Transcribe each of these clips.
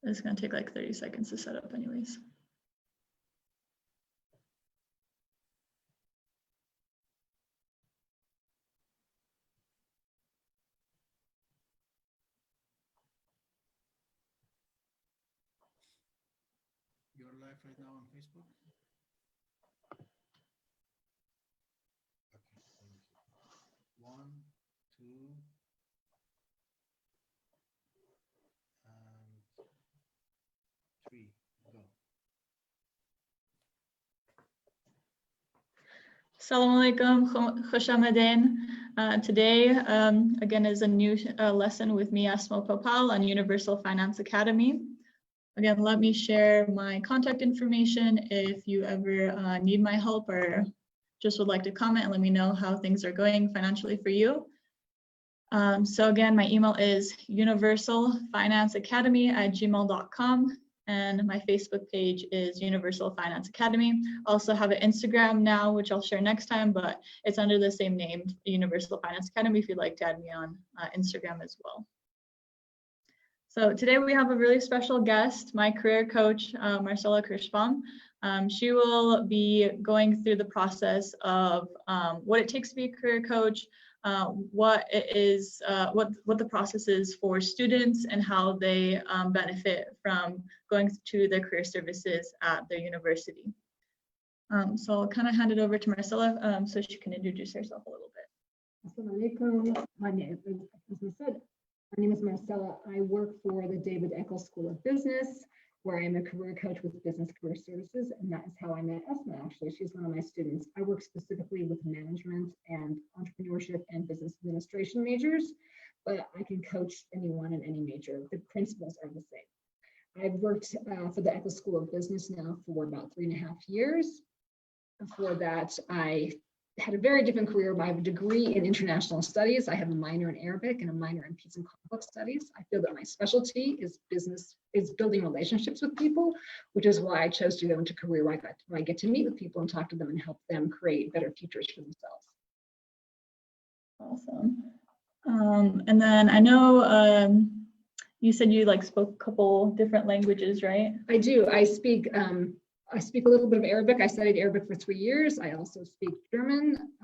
It's going to take like 30 seconds to set up anyways. You're live right now on Facebook? Okay, thank you. 1, 2, and 3, go. Assalamu alaikum, Khosh Ahmedin. Today, again, is a new lesson with me, Asma Popal, on Universal Finance Academy. Again, let me share my contact information if you ever need my help or just would like to comment and let me know how things are going financially for you. So again, my email is universalfinanceacademy@gmail.com, and my Facebook page is Universal Finance Academy. I also have an Instagram now, which I'll share next time, but it's under the same name, Universal Finance Academy, if you'd like to add me on Instagram as well. So today we have a really special guest, my career coach, Marcella Kirschbaum. She will be going through the process of what it takes to be a career coach, what the process is for students and how they benefit from going to the career services at their university. So I'll kind of hand it over to Marcella so she can introduce herself a little bit. Assalamu alaikum. My name, as I said, my name is Marcella. I work for the David Eccles School of Business, where I am a career coach with Business Career Services, and that is how I met Asma, actually. She's one of my students. I work specifically with management and entrepreneurship and business administration majors, but I can coach anyone in any major. The principles are the same. I've worked for the Eccles School of Business now for about 3.5 years. Before that, I had a very different career. I have a degree in international studies. I have a minor in Arabic and a minor in peace and conflict studies. I feel that my specialty is building relationships with people, which is why I chose to go into a career where I get to meet with people and talk to them and help them create better futures for themselves. Awesome. And then I know you said you spoke a couple different languages, right? I do. I speak a little bit of Arabic. I studied Arabic for 3 years. I also speak German.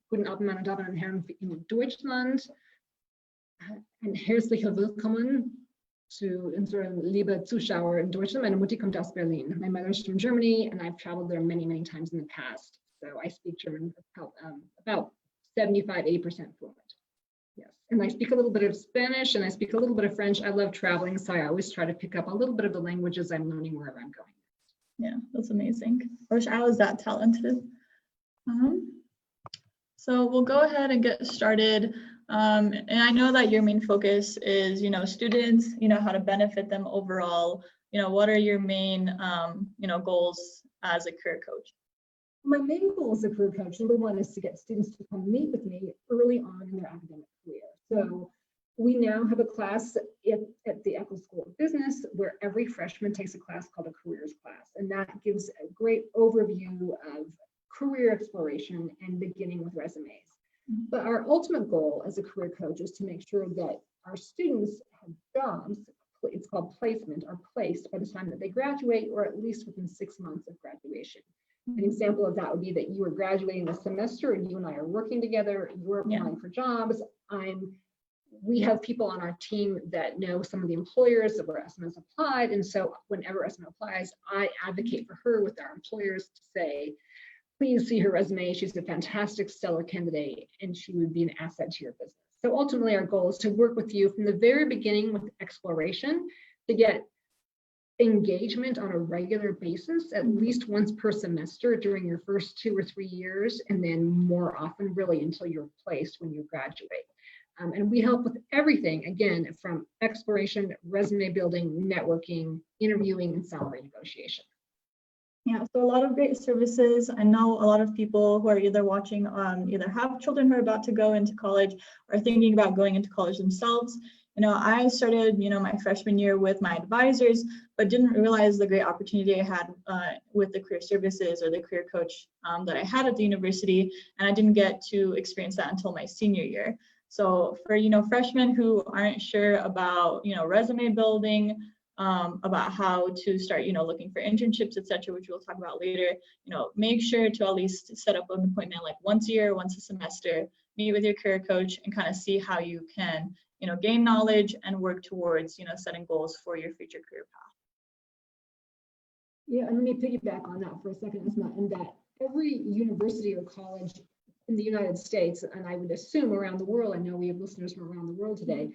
Guten Abend, meine Damen und Herren in Deutschland. Und herzlich willkommen zu unseren lieben Zuschauer in Deutschland. Meine Mutter kommt aus Berlin. My mother's from Germany, and I've traveled there many, many times in the past. So I speak German about 75–80% fluent. Yes, and I speak a little bit of Spanish, and I speak a little bit of French. I love traveling, so I always try to pick up a little bit of the languages I'm learning wherever I'm going. Yeah, that's amazing. I wish I was that talented. So we'll go ahead and get started. And I know that your main focus is, students, how to benefit them overall. What are your main, goals as a career coach? My main goal as a career coach, number one, is to get students to come meet with me early on in their academic career. So we now have a class at the Eccles School of Business where every freshman takes a class called a careers class. And that gives a great overview of career exploration and beginning with resumes. But our ultimate goal as a career coach is to make sure that our students have jobs, it's called placement, are placed by the time that they graduate, or at least within 6 months of graduation. An example of that would be that you are graduating this semester and you and I are working together, you're applying for jobs. We have people on our team that know some of the employers that where Asma has applied. And so whenever Asma applies, I advocate for her with our employers to say, please see her resume. She's a fantastic, stellar candidate, and she would be an asset to your business. So ultimately, our goal is to work with you from the very beginning with exploration to get engagement on a regular basis, at least once per semester during your first 2 or 3 years, and then more often really until you're placed when you graduate. And we help with everything, again, from exploration, resume building, networking, interviewing, and salary negotiation. Yeah, so a lot of great services. I know a lot of people who are either watching either have children who are about to go into college or thinking about going into college themselves. I started, my freshman year with my advisors, but didn't realize the great opportunity I had with the career services or the career coach that I had at the university, and I didn't get to experience that until my senior year. So for, freshmen who aren't sure about, resume building, about how to start, looking for internships, etc., which we'll talk about later. Make sure to at least set up an appointment like once a year, once a semester, meet with your career coach and kind of see how you can, gain knowledge and work towards, setting goals for your future career path. Yeah, and let me piggyback on that for a second, Asma, and that every university or college in the United States, and I would assume around the world, I know we have listeners from around the world today,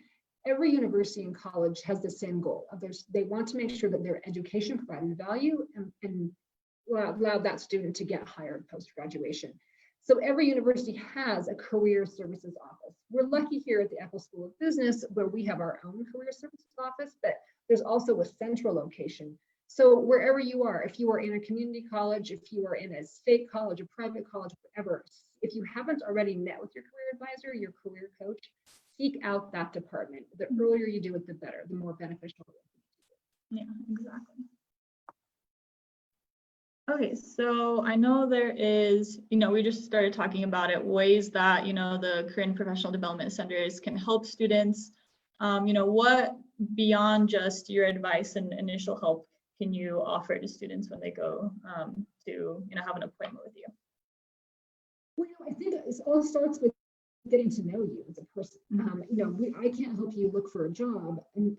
every university and college has the same goal. They want to make sure that their education provided value and allow that student to get hired post-graduation. So every university has a career services office. We're lucky here at the Eccles School of Business where we have our own career services office, but there's also a central location. So wherever you are, if you are in a community college, if you are in a state college, a private college, whatever, if you haven't already met with your career advisor, your career coach, seek out that department. The earlier you do it, the better, the more beneficial. Yeah, exactly. Okay, so I know there is, we just started talking about it, ways that, the career and professional development centers can help students. What beyond just your advice and initial help can you offer to students when they go to, have an appointment with you? Well, I think it all starts with getting to know you as a person. I can't help you look for a job and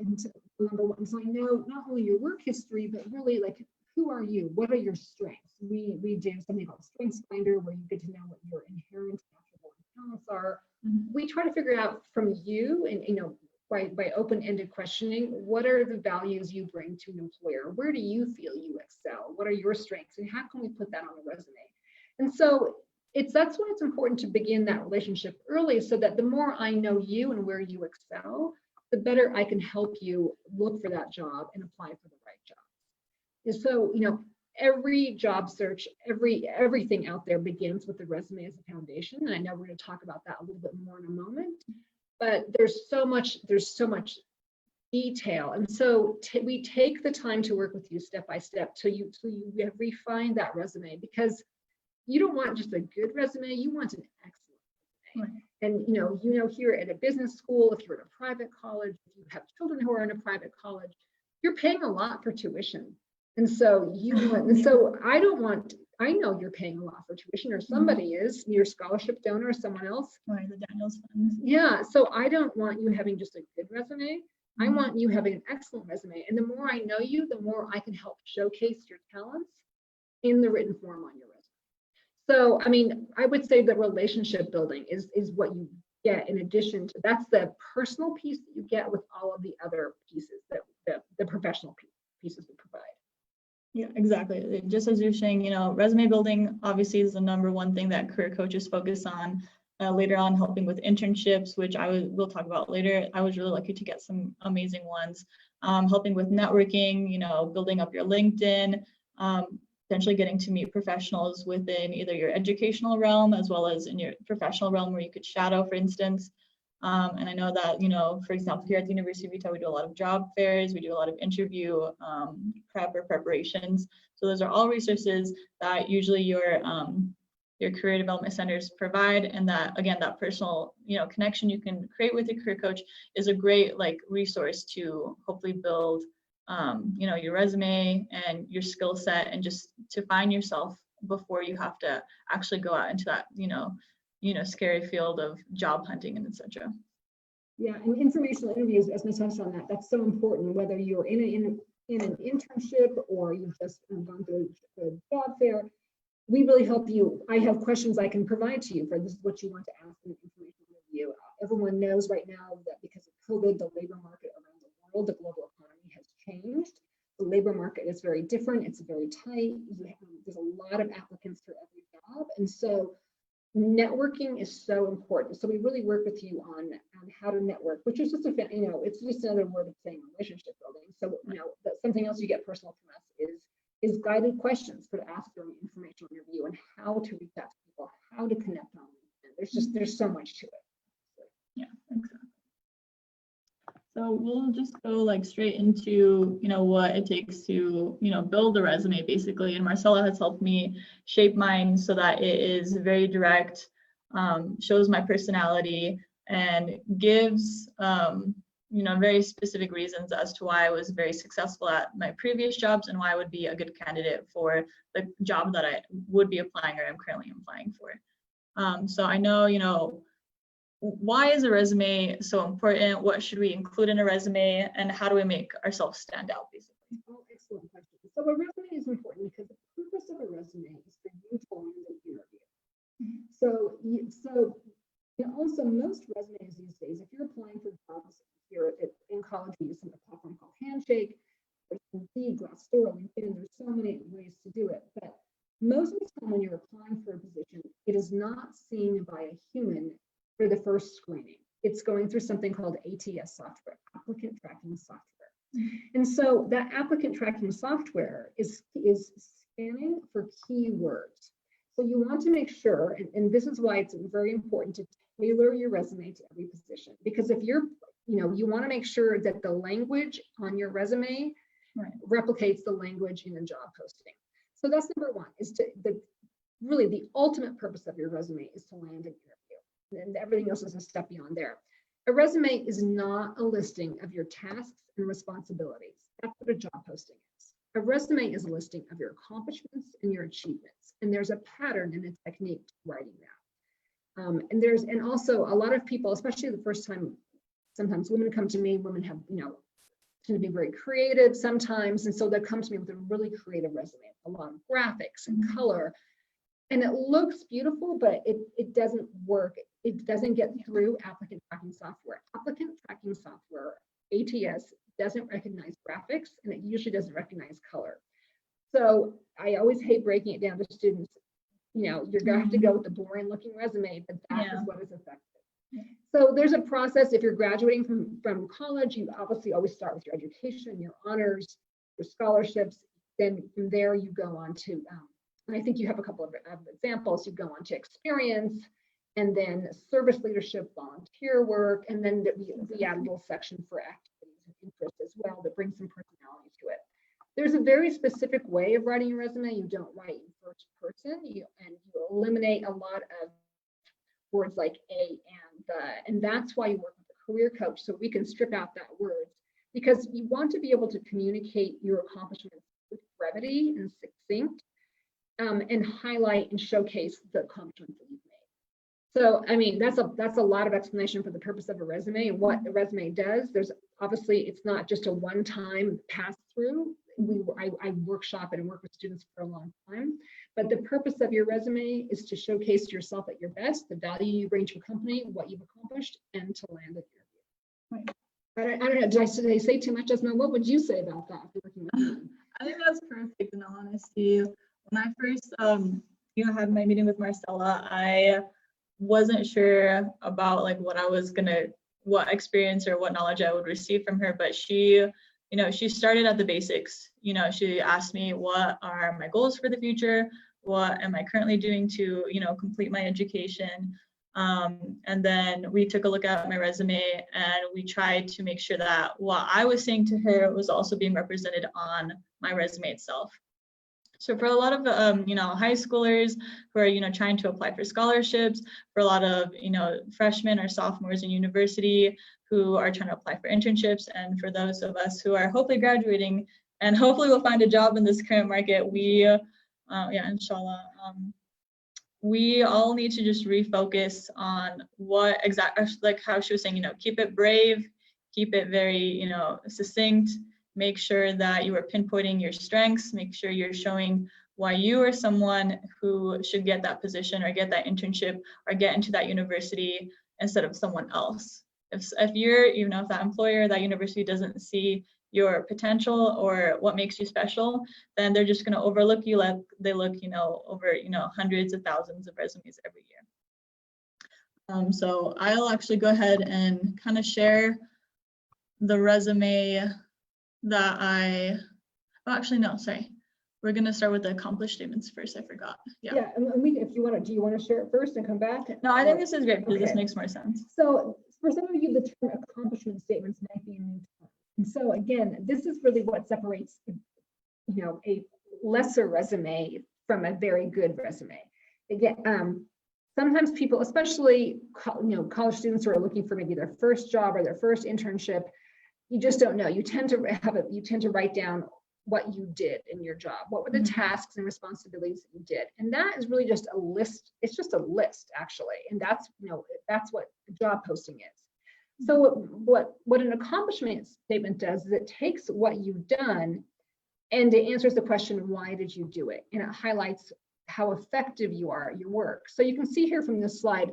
number one, so I know not only your work history, but really like, who are you? What are your strengths? We do something called Strengths Finder, where you get to know what your inherent natural talents are. We try to figure out from you, and by open-ended questioning, what are the values you bring to an employer? Where do you feel you excel? What are your strengths, and how can we put that on a resume? And so that's why it's important to begin that relationship early, so that the more I know you and where you excel, the better I can help you look for that job and apply for the right job. And so, every job search, everything out there begins with the resume as a foundation. And I know we're going to talk about that a little bit more in a moment, but there's so much detail. And so we take the time to work with you step by step till you refine that resume, because you don't want just a good resume, you want an excellent resume. And here at a business school, if you're at a private college, if you have children who are in a private college, you're paying a lot for tuition. And so I know you're paying a lot for tuition, or somebody is, your scholarship donor or someone else. Or the Daniels funds. Yeah, so I don't want you having just a good resume. I want you having an excellent resume. And the more I know you, the more I can help showcase your talents in the written form on your resume. So, I would say the relationship building is what you get in addition to, that's the personal piece that you get with all of the other pieces that the professional pieces would provide. Yeah, exactly. Just as you're saying, resume building obviously is the number one thing that career coaches focus on. Later on, helping with internships, which we'll talk about later. I was really lucky to get some amazing ones. Helping with networking, building up your LinkedIn, potentially getting to meet professionals within either your educational realm as well as in your professional realm where you could shadow, for instance. And I know that, for example, here at the University of Utah, we do a lot of job fairs, we do a lot of interview preparations. So those are all resources that usually your career development centers provide. And that, again, that personal, connection you can create with your career coach is a great resource to hopefully build, your resume and your skill set, and just to find yourself before you have to actually go out into that, scary field of job hunting and etc. Yeah, and informational interviews, as we touched on that's so important, whether you're in an internship or you've just gone through a job fair. We really help you. I have questions I can provide to you for this is what you want to ask in an informational interview. Everyone knows right now that because of COVID, the labor market around the world, the global economy has changed. The labor market is very different. It's very tight. There's a lot of applicants for every job. And so networking is so important. So we really work with you on how to network, which is just it's just another word of saying relationship building. So that's something else you get personal from us is guided questions for to ask during an informational interview, and how to reach out to people, how to connect on LinkedIn. There's so much to it. Yeah, exactly. So we'll just go straight into, what it takes to, build a resume basically. And Marcella has helped me shape mine so that it is very direct, shows my personality, and gives, very specific reasons as to why I was very successful at my previous jobs and why I would be a good candidate for the job that I would be applying or I'm currently applying for. So I know, why is a resume so important? What should we include in a resume? And how do we make ourselves stand out, basically? Oh, excellent question. So a resume is important because the purpose of a resume is for you to land an interview. So also most resumes these days, if you're applying for jobs here in college, we use a platform called Handshake, there's Indeed, Glassdoor, LinkedIn, there's so many ways to do it. But most of the time when you're applying for a position, it is not seen by a human for the first screening. It's going through something called ATS software, applicant tracking software. And so that applicant tracking software is scanning for keywords. So you want to make sure, and this is why it's very important to tailor your resume to every position, because if you want to make sure that the language on your resume replicates the language in a job posting. So that's number one, is really the ultimate purpose of your resume is to land an interview, and everything else is a step beyond there. A resume is not a listing of your tasks and responsibilities. That's what a job posting is. A resume is a listing of your accomplishments and your achievements, and there's a pattern and a technique to writing that. And also a lot of people, especially the first time, sometimes women come to me, women have, tend to be very creative sometimes, and so they come to me with a really creative resume, a lot of graphics and color, and it looks beautiful, but it doesn't work. It doesn't get through applicant tracking software. Applicant tracking software, ATS, doesn't recognize graphics, and it usually doesn't recognize color. So I always hate breaking it down to students. You're gonna have to go with the boring looking resume, but that is what is effective. So there's a process. If you're graduating from college, you obviously always start with your education, your honors, your scholarships. Then from there you go on to, and I think you have a couple of examples. You go on to experience, and then service leadership, volunteer work, and then we add a little section for activities and interests as well that brings some personality to it. There's a very specific way of writing a resume. You don't write in first person, and you eliminate a lot of words like a and the, and that's why you work with a career coach, so we can strip out that word, because you want to be able to communicate your accomplishments with brevity and succinct, and highlight and showcase the accomplishments that you've made. So, I mean, that's a lot of explanation for the purpose of a resume and what a resume does. There's obviously, it's not just a one-time pass through. I workshop it and work with students for a long time, but the purpose of your resume is to showcase yourself at your best, the value you bring to a company, what you've accomplished, and to land an interview. Right. I don't know, did I say too much, Asma? What would you say about that? I think that's perfect, in all honesty. When I first had my meeting with Marcella, I wasn't sure about what experience or what knowledge I would receive from her, but she started at the basics. She asked me, what are my goals for the future? What am I currently doing to, complete my education? And then we took a look at my resume, and we tried to make sure that what I was saying to her was also being represented on my resume itself. So for a lot of high schoolers who are trying to apply for scholarships, for a lot of freshmen or sophomores in university who are trying to apply for internships, and for those of us who are hopefully graduating and hopefully will find a job in this current market, we inshallah, we all need to just refocus on what exactly, like how she was saying, keep it brave, keep it very succinct. Make sure that you are pinpointing your strengths, make sure you're showing why you are someone who should get that position or get that internship or get into that university instead of someone else. If you're, if that employer, that university doesn't see your potential or what makes you special, then they're just going to overlook you like they look, over, hundreds of thousands of resumes every year. So I'll actually go ahead and kind of share the resume that we're going to start with the accomplished statements first. I forgot. Yeah, and if you want to, do you want to share it first and come back? No, I think this is great because this makes more sense. So for some of you, the term accomplishment statements might be a new term. And so again, this is really what separates, a lesser resume from a very good resume. Again, sometimes people, especially college students who are looking for maybe their first job or their first internship, you just don't know. You tend to write down what you did in your job. What were the tasks and responsibilities that you did? And that is really just a list. It's just a list, actually. And that's what a job posting is. So what an accomplishment statement does is it takes what you've done and it answers the question, why did you do it? And it highlights how effective you are at your work. So you can see here from this slide,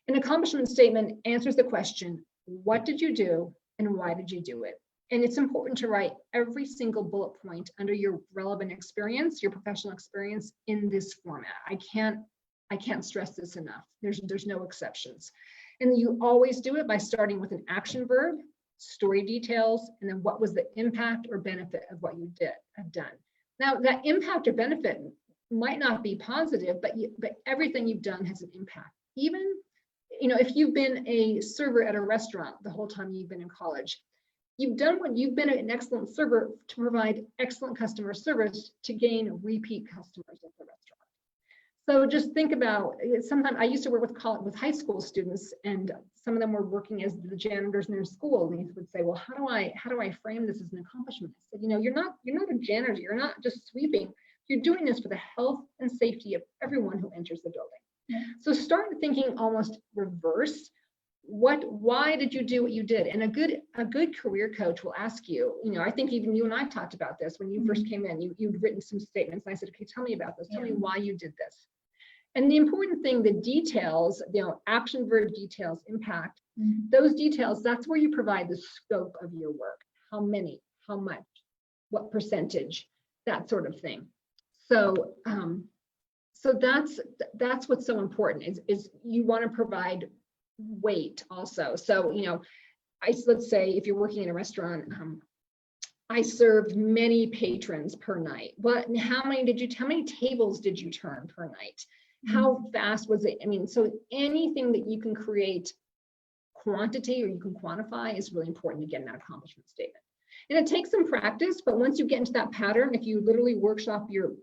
an accomplishment statement answers the question, what did you do and why did you do it? And it's important to write every single bullet point under your relevant experience, your professional experience in this format. I can't stress this enough. There's no exceptions. And you always do it by starting with an action verb, story details, and then what was the impact or benefit of what you have done. Now that impact or benefit might not be positive, but everything you've done has an impact. Even, if you've been a server at a restaurant the whole time you've been in college, you've been an excellent server to provide excellent customer service to gain repeat customers at the restaurant. So just think about, sometimes I used to work with high school students, and some of them were working as the janitors in their school. And they would say, well, how do I frame this as an accomplishment? I said, you're not a janitor, you're not just sweeping. You're doing this for the health and safety of everyone who enters the building. Yeah. So start thinking almost reverse. Why did you do what you did? And a good career coach will ask you, I think even you and I talked about this when you first came in, you'd written some statements. And I said, okay, tell me about this. Tell me why you did this. And the important thing, the details, action, verb, details, impact, those details, that's where you provide the scope of your work. How many, how much, what percentage, that sort of thing. So, so that's what's so important is you want to provide weight also. So, let's say if you're working in a restaurant, I served many patrons per night. How many tables did you turn per night? How fast was it? So anything that you can create quantity or you can quantify is really important to get in that accomplishment statement. And it takes some practice, but once you get into that pattern, if you literally workshop your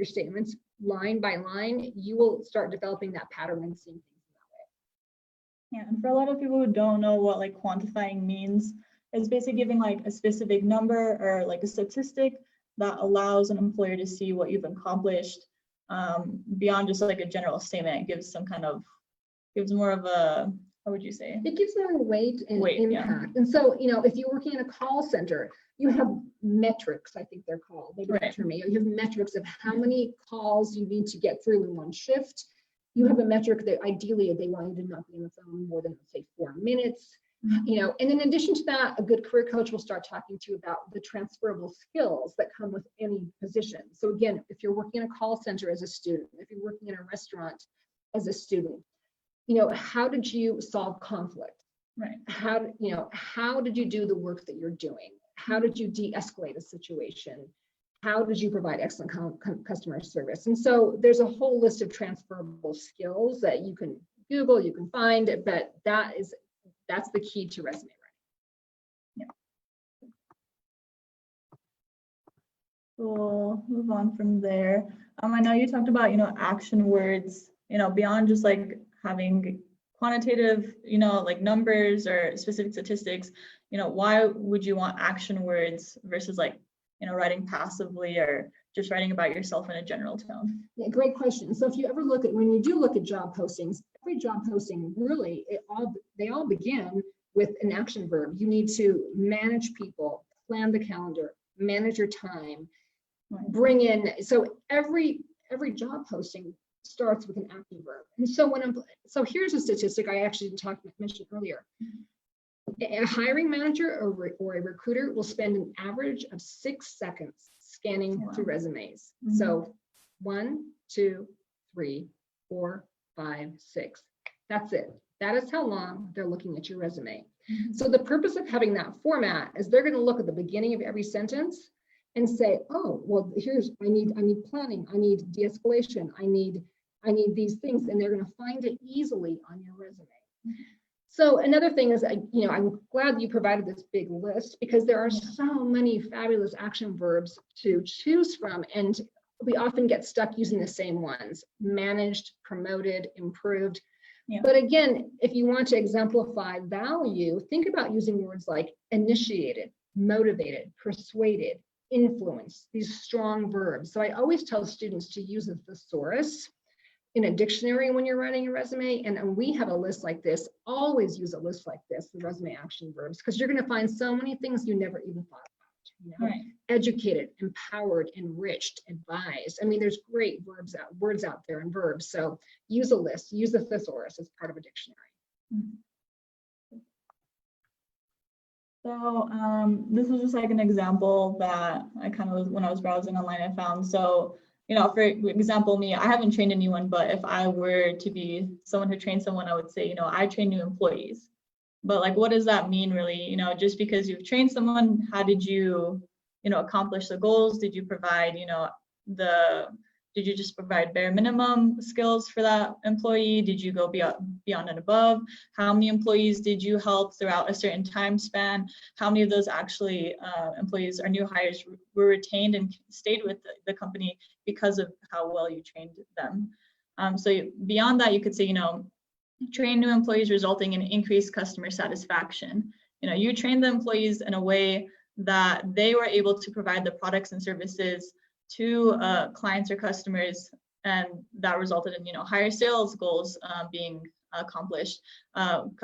statements line by line, you will start developing that pattern and seeing things that way. Yeah, and for a lot of people who don't know what quantifying means, it's basically giving a specific number or a statistic that allows an employer to see what you've accomplished beyond just a general statement. It gives more of a, how would you say? It gives more weight and impact. Yeah. And so, if you're working in a call center, you have metrics, I think they're called. Maybe right. You have metrics of how many calls you need to get through in one shift. You have a metric that ideally they want you to not be on the phone more than, say, 4 minutes. And in addition to that, a good career coach will start talking to you about the transferable skills that come with any position. So again, if you're working in a call center as a student, if you're working in a restaurant as a student, how did you solve conflict? Right. How did you do the work that you're doing? How did you de-escalate a situation? How did you provide excellent customer service? And so there's a whole list of transferable skills that you can Google, you can find, but that's the key to resume writing. Yeah. We'll move on from there. I know you talked about, action words, beyond just having quantitative, numbers or specific statistics, why would you want action words versus writing passively or just writing about yourself in a general tone? Yeah, great question. So if you ever when you do look at job postings, every job posting really, they all begin with an action verb. You need to manage people, plan the calendar, manage your time, bring in. So every job posting starts with an action verb. And so so here's a statistic I actually mentioned earlier. A hiring manager or a recruiter will spend an average of 6 seconds scanning through resumes. So 1, 2, 3, 4, 5, 6. That's it. That is how long they're looking at your resume. So the purpose of having that format is they're going to look at the beginning of every sentence and say, oh, well, I need planning, I need de-escalation, I need these things, and they're going to find it easily on your resume. So another thing is, I'm glad you provided this big list because there are so many fabulous action verbs to choose from, and we often get stuck using the same ones: managed, promoted, improved. Yeah. But again, if you want to exemplify value, think about using words like initiated, motivated, persuaded, influence, these strong verbs. So I always tell students to use a thesaurus in a dictionary when you're writing a resume. And we have a list like this. Always use a list like this, the resume action verbs, because you're going to find so many things you never even thought about. You know? Right. Educated, empowered, enriched, advised. I mean, there's great words out there and verbs. So use a list, use the thesaurus as part of a dictionary. So this is just like an example that I kind of was, when I was browsing online, I found. So, you know, for example, me, I haven't trained anyone, but if I were to be someone who trained someone, I would say, you know, I train new employees. But like, what does that mean really? You know, just because you've trained someone, how did you, you know, accomplish the goals? Did you provide, you know, did you just provide bare minimum skills for that employee? Did you go beyond and above? How many employees did you help throughout a certain time span? How many of those actually employees or new hires were retained and stayed with the company because of how well you trained them? So beyond that, you could say, you know, train new employees resulting in increased customer satisfaction. You know, you train the employees in a way that they were able to provide the products and services to clients or customers, and that resulted in, you know, higher sales goals being accomplished,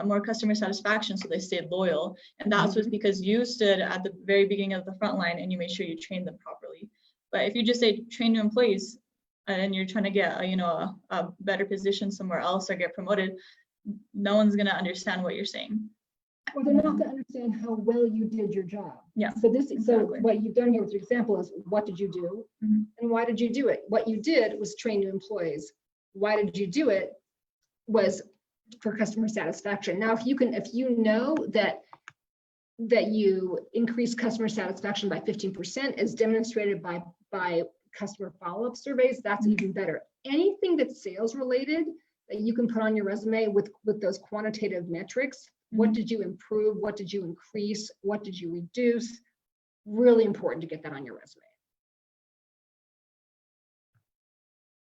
more customer satisfaction, so they stayed loyal. And that's was because you stood at the very beginning of the front line and you made sure you trained them properly. But if you just say train new employees and you're trying to get you know, a better position somewhere else or get promoted, no one's going to understand what you're saying. Or they're not going to understand how well you did your job. Yeah. So exactly. what you've done here with your example is, what did you do, and why did you do it? What you did was train new employees. Why did you do it? Was for customer satisfaction. Now, if you know that you increase customer satisfaction by 15%, as demonstrated by customer follow-up surveys, that's even better. Anything that's sales related that you can put on your resume with those quantitative metrics. What did you improve? What did you increase? What did you reduce? Really important to get that on your resume.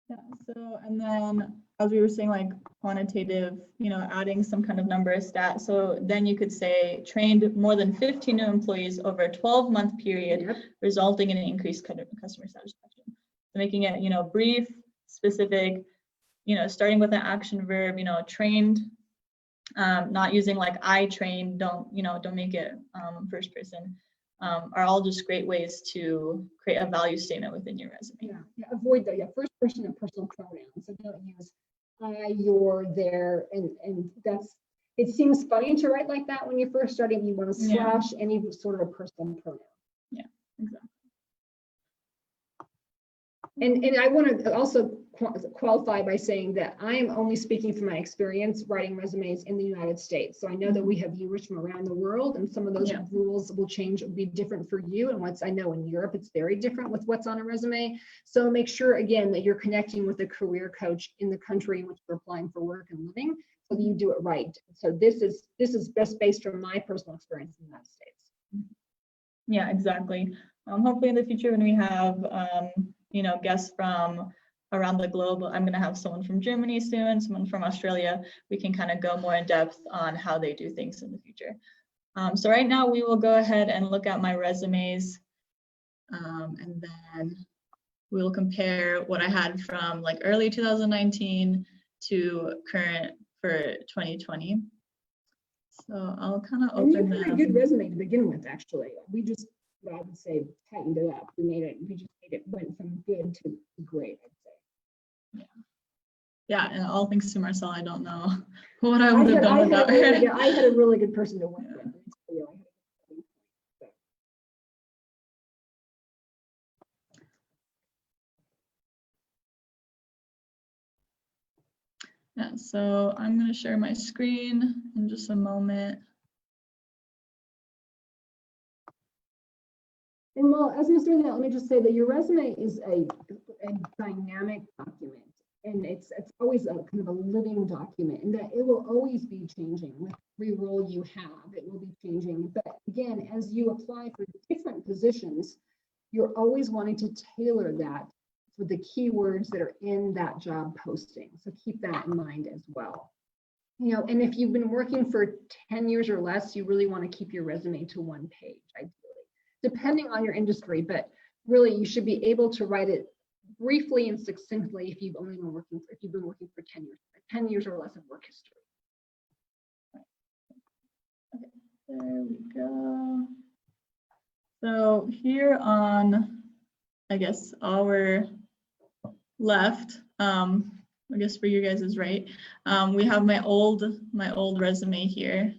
Yeah, so, and then as we were saying, like quantitative, you know, adding some kind of number or stat. So then you could say trained more than 15 new employees over a 12-month period, resulting in an increased customer satisfaction. So making it, you know, brief, specific, you know, starting with an action verb, you know, trained, not using like I trained, don't make it first person, are all just great ways to create a value statement within your resume. Yeah, avoid the first person and personal pronouns. So don't use I, your, their, and that's, it seems funny to write like that when you're first starting. You want to slash any sort of personal pronoun. Yeah, exactly. And I want to also qualify by saying that I am only speaking from my experience writing resumes in the United States. So I know that we have viewers from around the world, and some of those rules will be different for you. And I know in Europe, it's very different with what's on a resume. So make sure, again, that you're connecting with a career coach in the country in which you're applying for work and living, so that you do it right. So this is best based from my personal experience in the United States. Yeah, exactly. Hopefully in the future, when we have you know, guests from around the globe, I'm going to have someone from Germany soon, someone from Australia. We can kind of go more in depth on how they do things in the future. So right now we will go ahead and look at my resumes, and then we'll compare what I had from like early 2019 to current for 2020. So I'll kind of open them. You had a good resume to begin with, actually. We just, I would say, tightened it up. It went from good to great, I'd say. Yeah, and all thanks to Marcella. I don't know what I would have done without her. Yeah, I had a really good person to work with. Yeah, so I'm going to share my screen in just a moment. And well, as I'm doing that, let me just say that your resume is a dynamic document, and it's always a kind of a living document, and that it will always be changing with every role you have. It will be changing, but again, as you apply for different positions, you're always wanting to tailor that for the keywords that are in that job posting. So keep that in mind as well. You know, and if you've been working for 10 years or less, you really want to keep your resume to one page, ideally, depending on your industry. But really, you should be able to write it briefly and succinctly if you've been working for 10 years or less of work history. Okay, there we go. So here on, I guess, our left, I guess for you guys is right. We have my old resume here.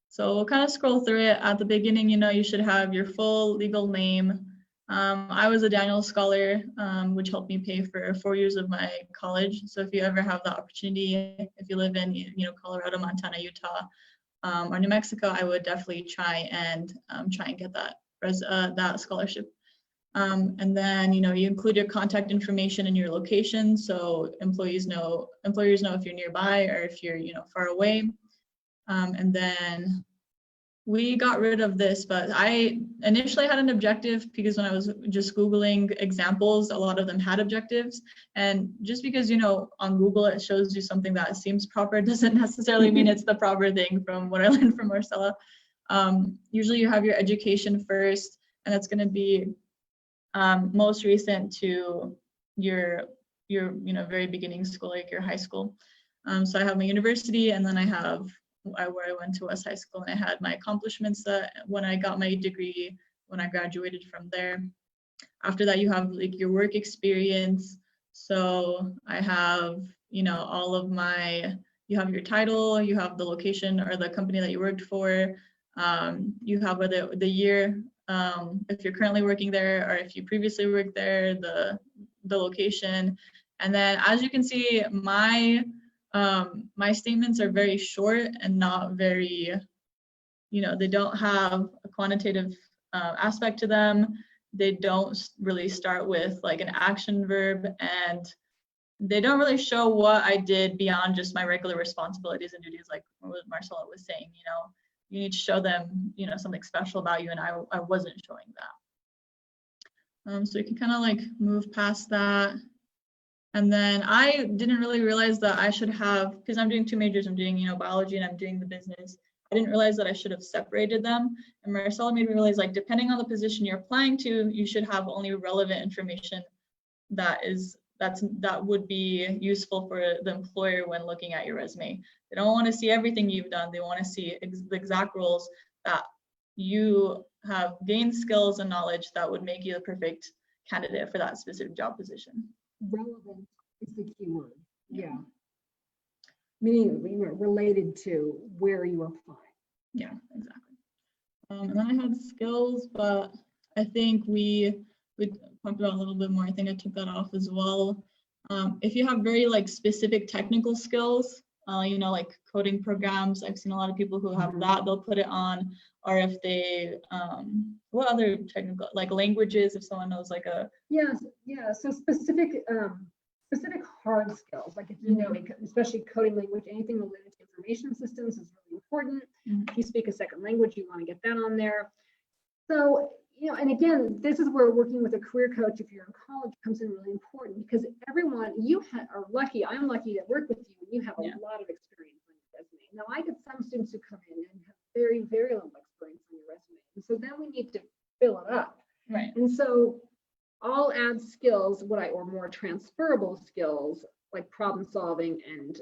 So we'll kind of scroll through it. At the beginning, you know, you should have your full legal name. I was a Daniel Scholar, which helped me pay for 4 years of my college. So if you ever have the opportunity, if you live in, you know, Colorado, Montana, Utah, or New Mexico, I would definitely try and get that scholarship. And then, you know, you include your contact information and your location, so employers know if you're nearby or if you're, you know, far away. And then we got rid of this, but I initially had an objective because when I was just Googling examples, a lot of them had objectives. And just because, you know, on Google it shows you something that seems proper doesn't necessarily mean it's the proper thing, from what I learned from Marcella. Usually you have your education first, and that's going to be most recent to your you know, very beginning school, like your high school. So I have my university, and then I have where I went to West High School, and I had my accomplishments that when I got my degree, when I graduated from there. After that, you have like your work experience. So I have, you know, all of my, you have your title, you have the location or the company that you worked for, you have the year, if you're currently working there or if you previously worked there, the location. And then as you can see, my statements are very short and not very, you know, they don't have a quantitative aspect to them. They don't really start with like an action verb, and they don't really show what I did beyond just my regular responsibilities and duties, like what Marcella was saying. You know, you need to show them, you know, something special about you, and I wasn't showing that. So you can kind of like move past that. And then I didn't really realize that I should have, because I'm doing 2 majors, I'm doing, you know, biology and I'm doing the business. I didn't realize that I should have separated them. And Marcella made me realize, like, depending on the position you're applying to, you should have only relevant information that would be useful for the employer when looking at your resume. They don't want to see everything you've done. They want to see the exact roles that you have gained skills and knowledge that would make you the perfect candidate for that specific job position. Relevant is the key word. Yeah. Meaning, you know, related to where you are applying. Yeah, exactly. And then I had skills, but I think we talked about a little bit more. I think I took that off as well. If you have very like specific technical skills, you know, like coding programs, I've seen a lot of people who have that, they'll put it on. Or if they, what other technical, like languages, if someone knows like a. Yes, yeah, so specific hard skills, like if you know, especially coding language, anything related to information systems is really important. If you speak a second language, you want to get that on there. So, you know, and again, this is where working with a career coach, if you're in college, comes in really important, because everyone, you are lucky, I'm lucky to work with you, and you have a lot of experience on your resume. Now, I get some students who come in and have very, very little experience on your resume. And so then we need to fill it up. Right. And so I'll add skills, or more transferable skills, like problem solving and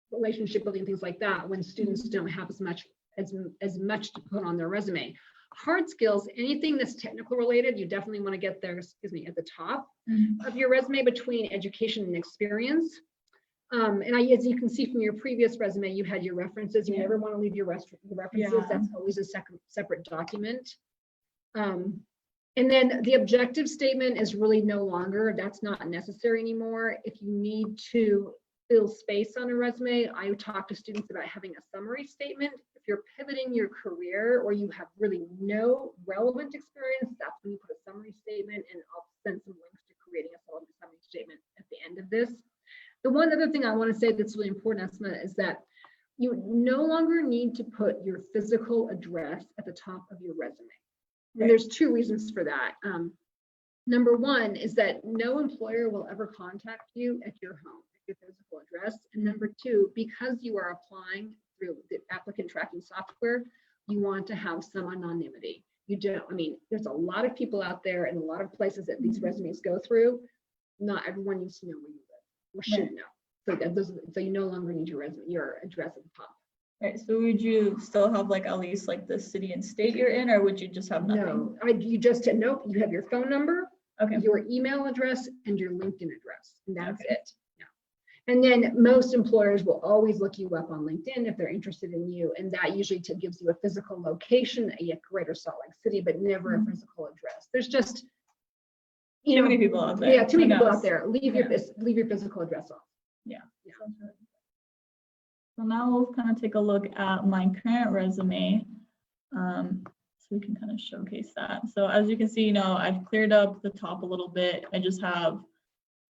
relationship building, things like that, when students don't have as much to put on their resume. Hard skills, anything that's technical related, you definitely want to get there, at the top of your resume between education and experience. And as you can see from your previous resume, you had your references. You never want to leave your references. That's always a separate document. And then the objective statement is really no longer, that's not necessary anymore. If you need to fill space on a resume, I talk to students about having a summary statement. If you're pivoting your career or you have really no relevant experience, that's when you put a summary statement, and I'll send some links to creating a summary statement at the end of this. The one other thing I want to say that's really important, Asma, is that you no longer need to put your physical address at the top of your resume. And there's 2 reasons for that. Number one is that no employer will ever contact you at your home. your physical address. And number two, because you are applying through the applicant tracking software, you want to have some anonymity. You don't, I mean, there's a lot of people out there and a lot of places that these resumes go through. Not everyone needs to know where you live or should know. So so you no longer need your address at the top. Right. So would you still have like at least like the city and state you're in, or would you just have nothing? No, you just nope. You have your phone number, Okay. your email address, and your LinkedIn address, and that's Okay. it. Yeah. And then most employers will always look you up on LinkedIn if they're interested in you, and that usually gives you a physical location at Greater Salt Lake City, but never a physical address. There's just Too many people out there. Yeah, too many Who people knows? out there. Leave your physical address off. Yeah. So now we'll kind of take a look at my current resume. So we can kind of showcase that. So as you can see, I've cleared up the top a little bit. I just have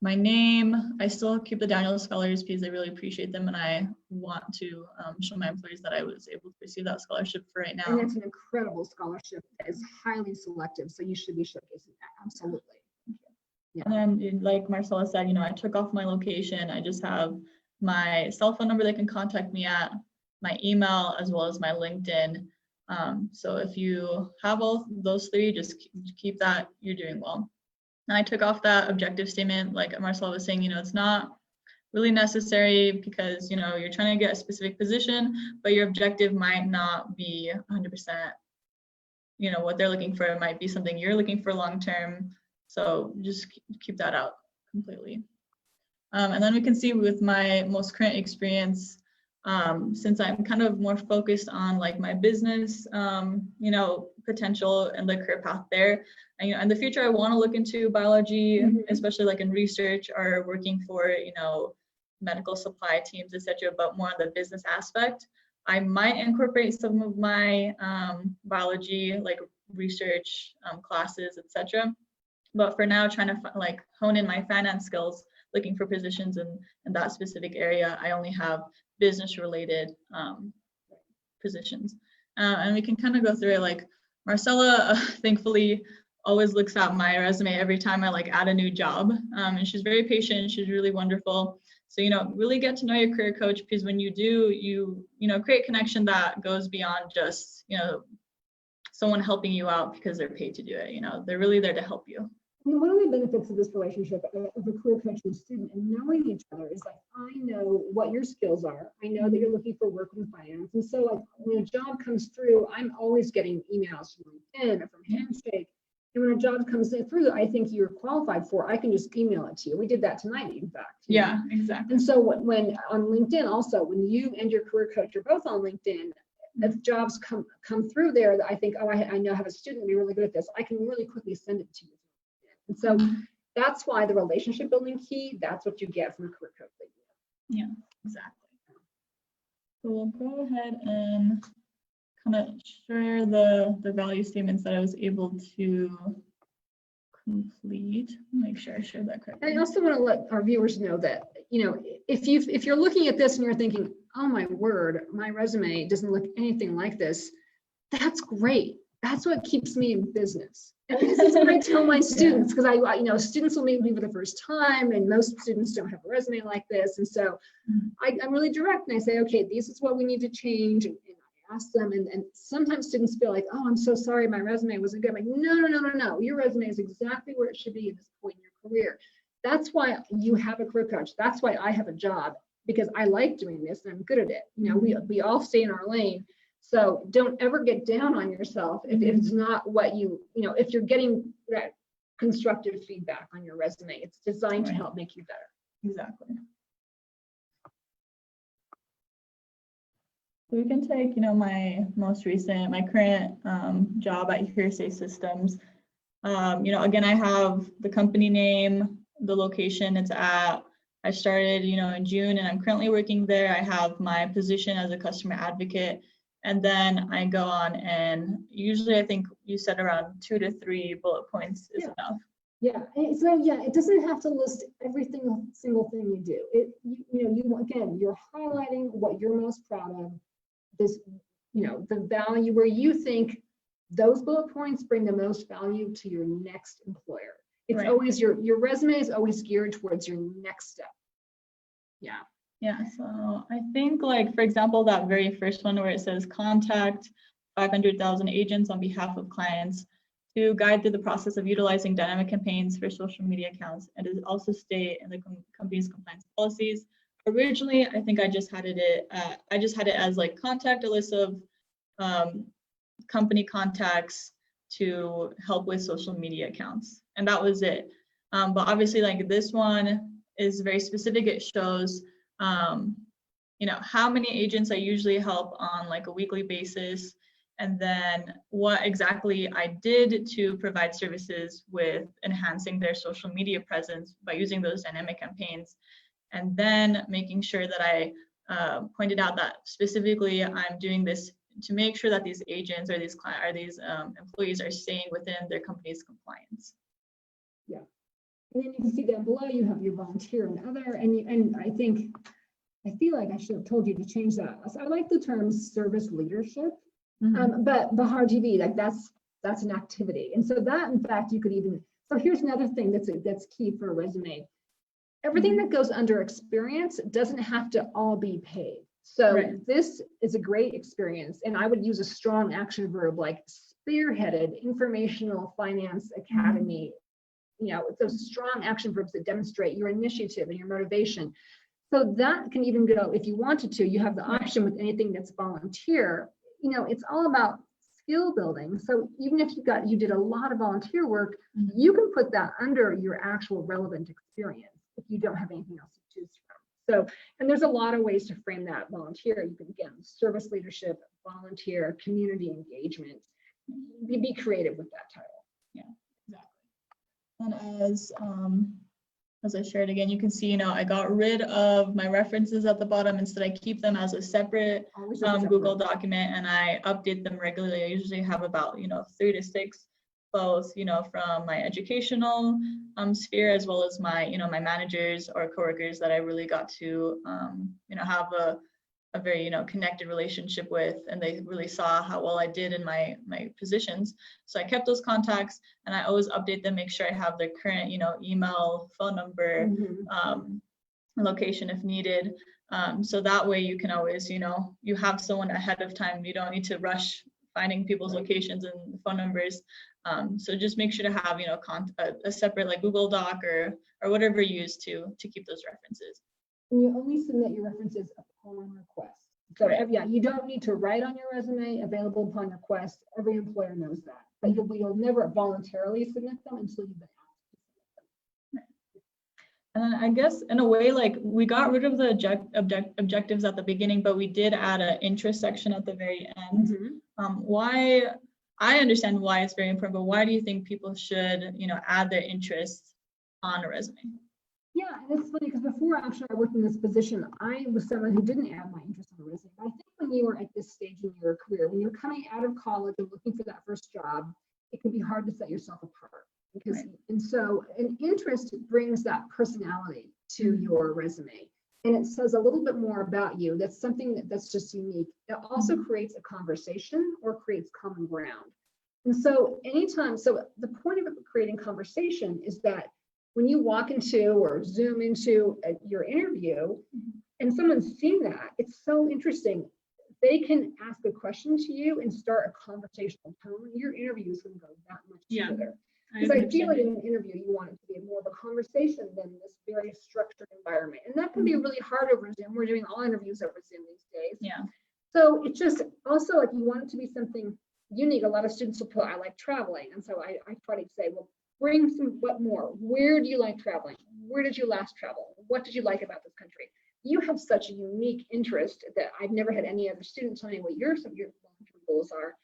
my name. I still keep the Daniels Scholars because I really appreciate them, and I want to show my employers that I was able to receive that scholarship for right now. And it's an incredible scholarship that is highly selective, so you should be showcasing that. Absolutely. Yeah. And then, like Marcella said, I took off my location. I just have my cell phone number they can contact me at, my email, as well as my LinkedIn. So if you have all those three, just keep that, you're doing well. And I took off that objective statement, like Marcella was saying, it's not really necessary because, you're trying to get a specific position, but your objective might not be 100%, what they're looking for. It might be something you're looking for long-term. So just keep that out completely. And then we can see with my most current experience, since I'm kind of more focused on like my business, potential and the career path there. And, in the future, I want to look into biology, especially like in research or working for, medical supply teams, etc., but more on the business aspect. I might incorporate some of my biology, like research classes, etc. But for now, trying to hone in my finance skills, looking for positions in that specific area. I only have business related positions. And we can kind of go through it. Like Marcella, thankfully, always looks at my resume every time I add a new job. And she's very patient. She's really wonderful. So, really get to know your career coach, because when you do, you create connection that goes beyond just, someone helping you out because they're paid to do it. They're really there to help you. And one of the benefits of this relationship of a career coach and student and knowing each other is I know what your skills are. I know that you're looking for work in finance. And so when a job comes through, I'm always getting emails from LinkedIn or from Handshake. And when a job comes through, I think you're qualified for, I can just email it to you. We did that tonight, in fact. Yeah, exactly. And so when on LinkedIn also, when you and your career coach are both on LinkedIn, if jobs come through there that I think, I know I have a student who'll be really good at this, I can really quickly send it to you. And so that's why the relationship building key, that's what you get from a career coach. Yeah, exactly. So we'll go ahead and kind of share the value statements that I was able to complete. Make sure I shared that correctly. And I also want to let our viewers know that, if you're looking at this and you're thinking, oh my word, my resume doesn't look anything like this, that's great. That's what keeps me in business. And this is what I tell my students, because students will meet me for the first time, and most students don't have a resume like this. And so I'm really direct, and I say, okay, this is what we need to change. And I ask them, and sometimes students feel like, oh, I'm so sorry, my resume wasn't good. I'm like, no. Your resume is exactly where it should be at this point in your career. That's why you have a career coach. That's why I have a job, because I like doing this and I'm good at it. We all stay in our lane. So don't ever get down on yourself if it's not what if you're getting that constructive feedback on your resume. It's designed to help make you better. Exactly. So we can take, my current job at Hearsay Systems. Again, I have the company name, the location it's at. I started, in June, and I'm currently working there. I have my position as a customer advocate. And then I go on, and usually I think you said around 2 to 3 bullet points is enough. Yeah. So it doesn't have to list every single thing you do. You're highlighting what you're most proud of. This, the value where you think those bullet points bring the most value to your next employer. It's always your resume is always geared towards your next step. Yeah. Yeah, so I think like, for example, that very first one where it says contact 500,000 agents on behalf of clients to guide through the process of utilizing dynamic campaigns for social media accounts, and to also state in the company's compliance policies. Originally, I think I just had it as like contact a list of company contacts to help with social media accounts, and that was it. But obviously, like this one is very specific. It shows how many agents I usually help on like a weekly basis, and then what exactly I did to provide services with enhancing their social media presence by using those dynamic campaigns, and then making sure that I pointed out that specifically I'm doing this to make sure that these agents or these employees are staying within their company's compliance. Yeah. And then you can see down below, you have your volunteer and other, and I feel like I should have told you to change that. So I like the term service leadership, but Bahar TV, like that's an activity. And so that, in fact, you could even, so here's another thing that's key for a resume. Everything that goes under experience doesn't have to all be paid. So this is a great experience. And I would use a strong action verb like spearheaded Informational Finance Academy. Those strong action verbs that demonstrate your initiative and your motivation. So that can even go, if you wanted to, you have the option with anything that's volunteer. It's all about skill building. So even if you did a lot of volunteer work, you can put that under your actual relevant experience if you don't have anything else to choose from. So, and there's a lot of ways to frame that volunteer. You can, again, service leadership, volunteer, community engagement. Be creative with that title. Yeah, exactly. And as I shared again, you can see, I got rid of my references at the bottom. Instead, I keep them as a separate Google document, and I update them regularly. I usually have about 3 to 6, both from my educational sphere, as well as my my managers or coworkers that I really got to have a very connected relationship with, and they really saw how well I did in my positions. So I kept those contacts, and I always update them, make sure I have their current email, phone number, location if needed. So that way you can always you have someone ahead of time. You don't need to rush finding people's locations and phone numbers. So just make sure to have a separate like Google Doc or whatever you use to keep those references. And you only submit your references upon request. So you don't need to write on your resume available upon request. Every employer knows that, but you'll never voluntarily submit them until you've been asked to submit them. And then I guess in a way, like we got rid of the objectives at the beginning, but we did add an interest section at the very end. Why? I understand why it's very important, but why do you think people should add their interests on a resume? Yeah, and it's funny because before actually I worked in this position, I was someone who didn't add my interest on a resume. But I think when you are at this stage in your career, when you're coming out of college and looking for that first job, it can be hard to set yourself apart. And so an interest brings that personality to your resume, and it says a little bit more about you. That's something that's just unique. It also creates a conversation or creates common ground. And so the point of creating conversation is that when you walk into or zoom into your interview and someone's seen that, it's so interesting. They can ask a question to you and start a conversational tone. Your interview is going to go that much smoother. Because I feel like in an interview, you want it to be more of a conversation than this very structured environment. And that can be really hard over Zoom. We're doing all interviews over Zoom these days. Yeah. So it's just also like you want it to be something unique. A lot of students will put, I like traveling. And so I try to say, well, bring what more? Where do you like traveling? Where did you last travel? What did you like about this country? You have such a unique interest that I've never had any other student tell me what your long-term goals are.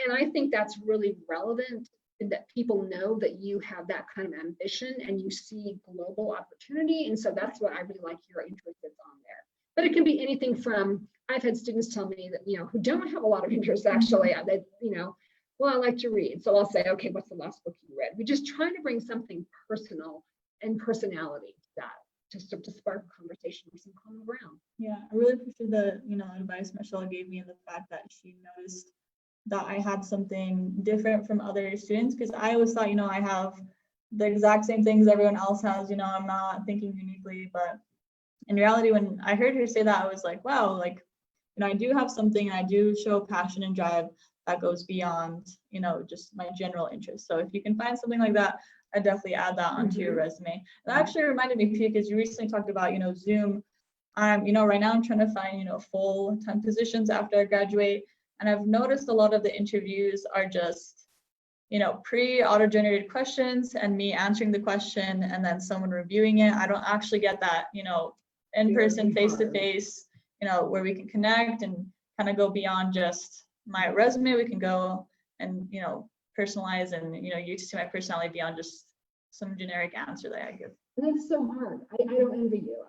And I think that's really relevant, that people know that you have that kind of ambition and you see global opportunity. And so that's what I really like your interest is on there. But it can be anything from, I've had students tell me that, who don't have a lot of interest actually, that, well, I like to read. So I'll say, okay, what's the last book you read? We just try to bring something personal and personality to that, just to spark a conversation or some common ground. Yeah, I really appreciate the, advice Marcella gave me, and the fact that she noticed that I had something different from other students, because I always thought, I have the exact same things everyone else has, I'm not thinking uniquely, but in reality, when I heard her say that, I was like, wow, like, I do have something, I do show passion and drive that goes beyond, just my general interest. So if you can find something like that, I definitely add that onto your resume. That actually reminded me, Pia, because you recently talked about, Zoom. Right now I'm trying to find, full-time positions after I graduate. And I've noticed a lot of the interviews are just, pre-auto-generated questions and me answering the question and then someone reviewing it. I don't actually get that, in-person, face-to-face, where we can connect and kind of go beyond just my resume. We can go and, personalize and, you to see my personality beyond just some generic answer that I give. And that's so hard. I don't envy you.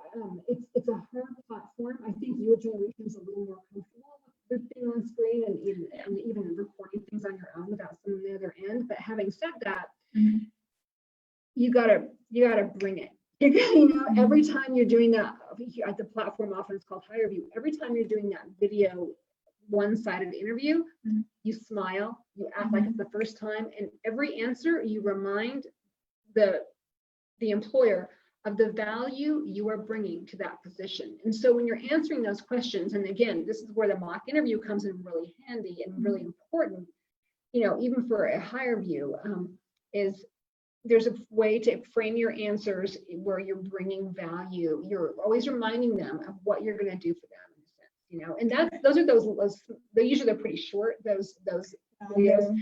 It's a hard platform. I think your generation is a little more comfortable with being on screen and even recording things on your own without someone on the other end. But having said that, you gotta bring it. Every time you're doing that at the platform, often it's called HireView. Every time you're doing that video one-sided interview, you smile, you act like it's the first time, and every answer you remind the employer of the value you are bringing to that position. And so when you're answering those questions, and again, this is where the mock interview comes in really handy and really important, even for a HireView, is there's a way to frame your answers where you're bringing value. You're always reminding them of what you're going to do for them, in a sense, and those they usually they're pretty short, those videos.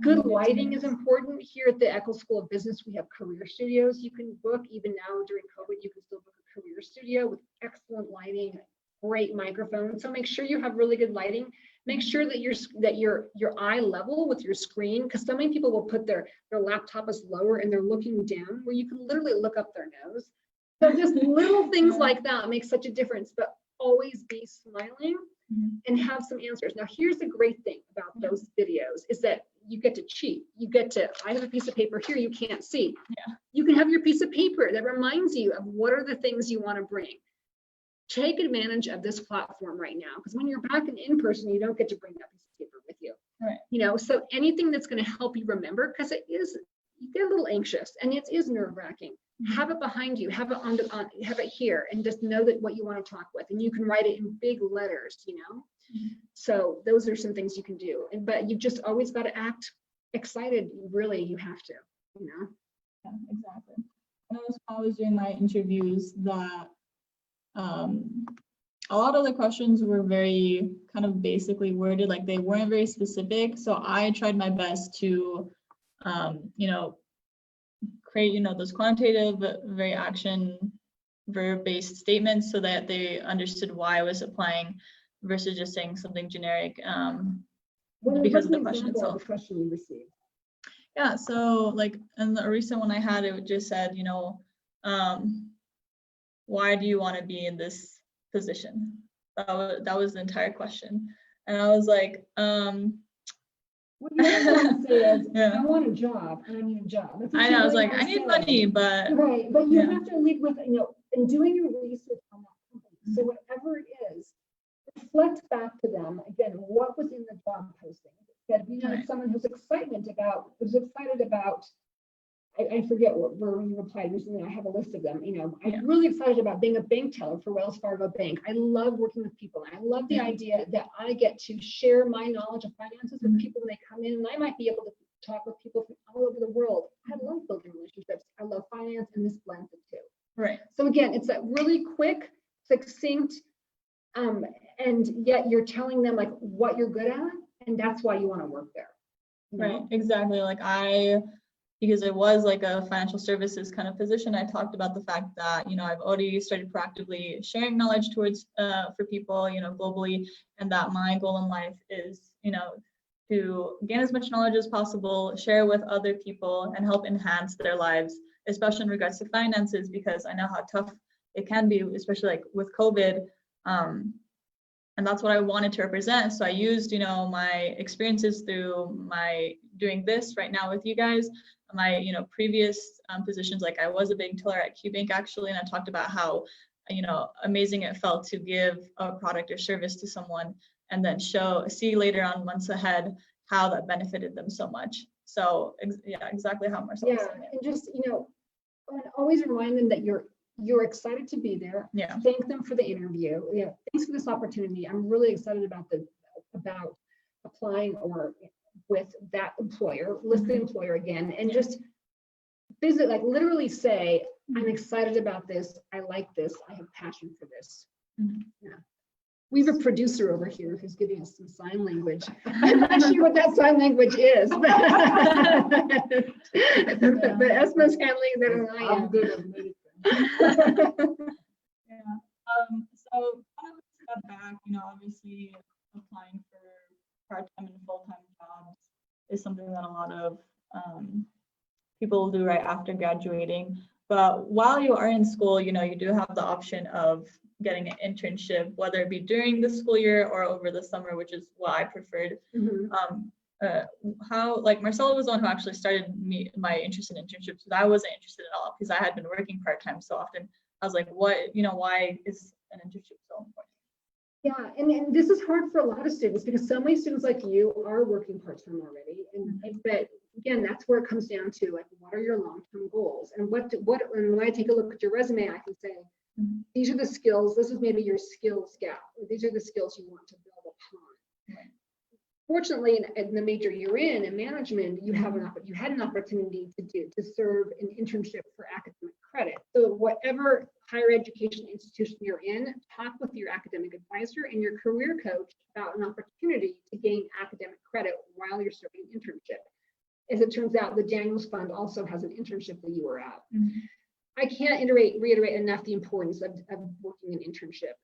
Good lighting is important. Here at the Eccles School of Business, we have career studios you can book. Even now during COVID, you can still book a career studio with excellent lighting, great microphones. So make sure you have really good lighting. Make sure that your eye level with your screen, because so many people will put their laptop is lower and they're looking down where you can literally look up their nose. So just little things like that make such a difference, but always be smiling and have some answers. Now, here's the great thing about those videos is that you get to cheat. I have a piece of paper here you can't see. Yeah. You can have your piece of paper that reminds you of what are the things you want to bring. Take advantage of this platform right now, because when you're back in person, you don't get to bring that piece of paper with you. Right. So anything that's going to help you remember, because you get a little anxious and it is nerve-wracking. Have it behind you, have it have it here, and just know that what you want to talk with, and you can write it in big letters, So those are some things you can do, but you've just always got to act excited. Really, you have to, Yeah, exactly. I noticed when I was doing my interviews that a lot of the questions were very kind of basically worded, like they weren't very specific. So I tried my best to, create, those quantitative, very action verb-based statements so that they understood why I was applying versus just saying something generic because of the question itself. The question you received. Yeah, so like in the recent one I had, it just said, why do you want to be in this position? That was the entire question. And I was like, What you want to say is, Yeah. I want a job and I need a job. I know, I was like, I need money, but right, but you have to lead with, in doing your research on that company. So whatever it is, reflect back to them again. What was in the job posting? That Right. someone who's excited about. I forget where you replied recently. I have a list of them. I'm really excited about being a bank teller for Wells Fargo Bank. I love working with people. And I love the idea that I get to share my knowledge of finances with people when they come in, and I might be able to talk with people from all over the world. I love building relationships. I love finance, and this blends it too. Right. So again, it's that really quick, succinct, and yet you're telling them like what you're good at, and that's why you want to work there. Right. Exactly. Like because it was like a financial services kind of position, I talked about the fact that, I've already started proactively sharing knowledge towards for people, globally, and that my goal in life is, to gain as much knowledge as possible, share with other people, and help enhance their lives, especially in regards to finances, because I know how tough it can be, especially like with COVID. And that's what I wanted to represent. So I used, my experiences through my doing this right now with you guys, my, previous positions. Like I was a bank teller at QBank actually, and I talked about how, amazing it felt to give a product or service to someone and then see later on months ahead how that benefited them so much. So yeah, exactly how Marcella said it. And just, and always remind them that you're excited to be there. Yeah. Thank them for the interview. Yeah, thanks for this opportunity. I'm really excited about applying or with that employer, list the employer again, and just visit, like literally say, I'm excited about this. I like this. I have passion for this. Yeah. We have a producer over here who's giving us some sign language. I'm not sure what that sign language is, but Esma's handling that and I am. good at many Yeah. So kind of a step back, obviously applying for part-time and full-time jobs is something that a lot of people do right after graduating. But while you are in school, you do have the option of getting an internship, whether it be during the school year or over the summer, which is what I preferred. How, like, Marcella was the one who actually started my interest in internships, because I wasn't interested at all, because I had been working part-time so often. I was like, why is an internship so important? Yeah, and this is hard for a lot of students because so many students like you are working part-time already. But again, that's where it comes down to, like, what are your long-term goals? And and when I take a look at your resume, I can say, these are the skills, this is maybe your skills gap, or these are the skills you want to build upon. Right. Fortunately, in the major you're in management, you had an opportunity to serve an internship for academic credit. So whatever higher education institution you're in, talk with your academic advisor and your career coach about an opportunity to gain academic credit while you're serving an internship. As it turns out, the Daniels Fund also has an internship that you were at. I can't reiterate enough the importance of working an internship.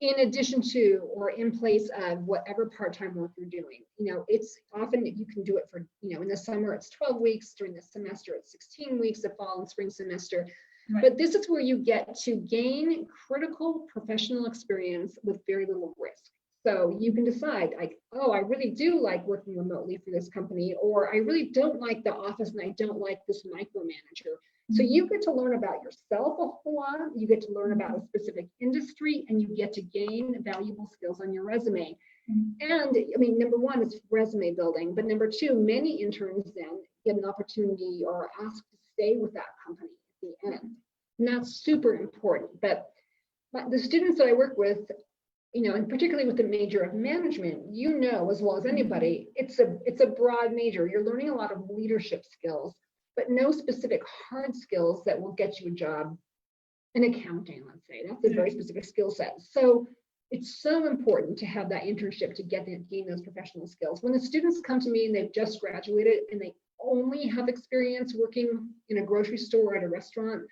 In addition to or in place of whatever part-time work you're doing. It's often you can do it for, in the summer it's 12 weeks, during the semester it's 16 weeks, the fall and spring semester. Right. But this is where you get to gain critical professional experience with very little risk. So you can decide, like, oh, I really do like working remotely for this company, or I really don't like the office and I don't like this micromanager. So you get to learn about yourself a whole lot, you get to learn about a specific industry, and you get to gain valuable skills on your resume. And I mean, number one, it's resume building, but number two, many interns then get an opportunity or asked to stay with that company at the end. And that's super important. But the students that I work with, and particularly with the major of management, as well as anybody, it's a broad major. You're learning a lot of leadership skills, but no specific hard skills that will get you a job in accounting, let's say. That's a very specific skill set. So it's so important to have that internship to gain those professional skills. When the students come to me and they've just graduated and they only have experience working in a grocery store or at a restaurant,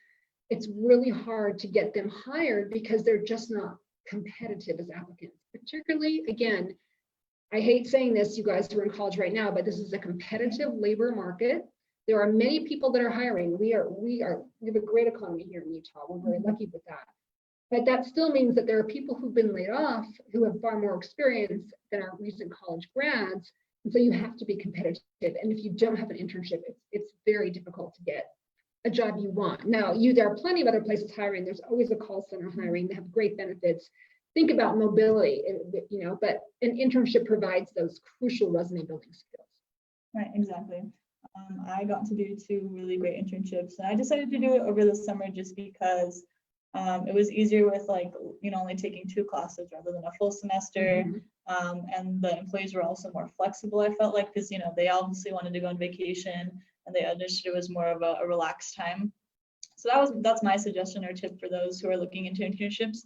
it's really hard to get them hired because they're just not competitive as applicants. Particularly, again, I hate saying this, you guys who are in college right now, but this is a competitive labor market. There are many people that are hiring. We have a great economy here in Utah. We're very lucky with that. But that still means that there are people who've been laid off who have far more experience than our recent college grads. And so you have to be competitive. And if you don't have an internship, it's very difficult to get a job you want. Now, there are plenty of other places hiring. There's always a call center hiring. They have great benefits. Think about mobility, but an internship provides those crucial resume building skills. Right, exactly. I got to do 2 really great internships, and I decided to do it over the summer just because it was easier with only taking 2 classes rather than a full semester. And the employees were also more flexible, I felt like, because they obviously wanted to go on vacation and they understood it was more of a relaxed time. So that's my suggestion or tip for those who are looking into internships.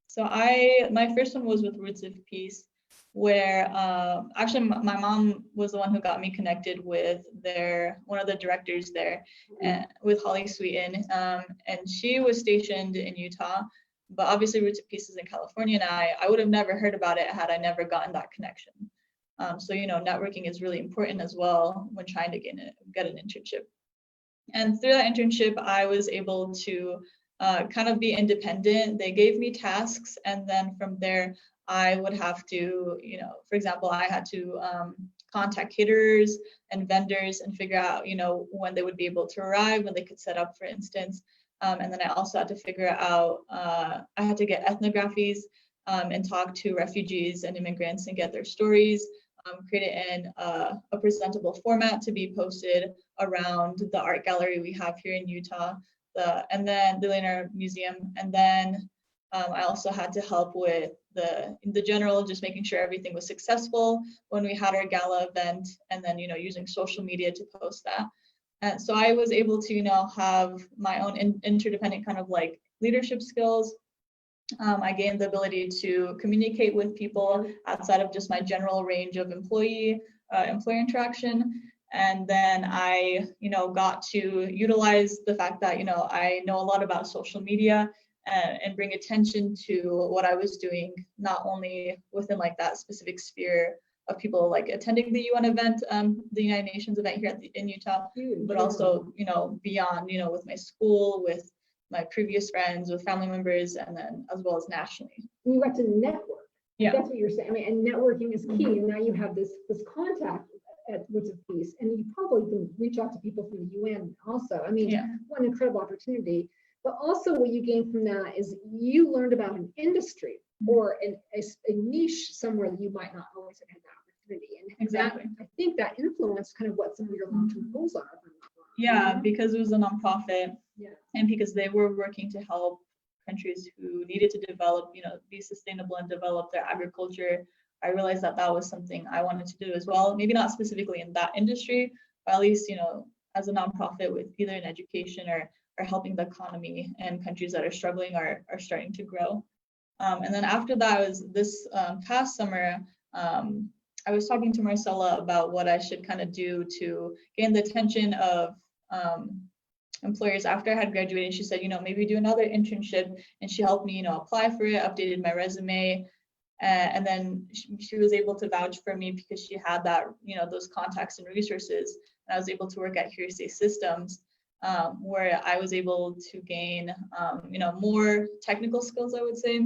So my first one was with Roots of Peace, where actually my mom was the one who got me connected with one of the directors there, with Holly Sweeten, and she was stationed in Utah, but obviously Roots of Peace is in California, and I would have never heard about it had I never gotten that connection. So networking is really important as well when trying to get an internship. And through that internship, I was able to kind of be independent. They gave me tasks, and then from there, I would have to, for example, I had to contact caterers and vendors and figure out, when they would be able to arrive, when they could set up, for instance. And then I also had to figure out, I had to get ethnographies and talk to refugees and immigrants and get their stories, create it in a presentable format to be posted around the art gallery we have here in Utah. and then the Leonard Museum, and then I also had to help with the general, just making sure everything was successful when we had our gala event, and then using social media to post that. And so I was able to have my own interdependent kind of like leadership skills. I gained the ability to communicate with people outside of just my general range of employer interaction. And then I, got to utilize the fact that, I know a lot about social media and bring attention to what I was doing, not only within like that specific sphere of people like attending the UN event, the United Nations event here in Utah, but also, beyond, with my school, with my previous friends, with family members, and then as well as nationally. You got to network. Yeah. That's what you're saying. I mean, and networking is key. And now you have this contact at Woods of Peace, and you probably can reach out to people from the UN also. I mean, what an incredible opportunity. But also what you gain from that is you learned about an industry or a niche somewhere that you might not always have had that opportunity. And exactly. I think that influenced kind of what some of your long-term goals are. Yeah, because it was a nonprofit, yeah, and because they were working to help countries who needed to develop, be sustainable and develop their agriculture. I realized that that was something I wanted to do as well. Maybe not specifically in that industry, but at least, as a nonprofit with either in education or helping the economy and countries that are struggling are starting to grow. And then after that was this past summer, I was talking to Marcella about what I should kind of do to gain the attention of employers after I had graduated. She said, maybe do another internship, and she helped me, apply for it, updated my resume. And then she was able to vouch for me because she had that, those contacts and resources. And I was able to work at Hearsay Systems, where I was able to gain, more technical skills, I would say.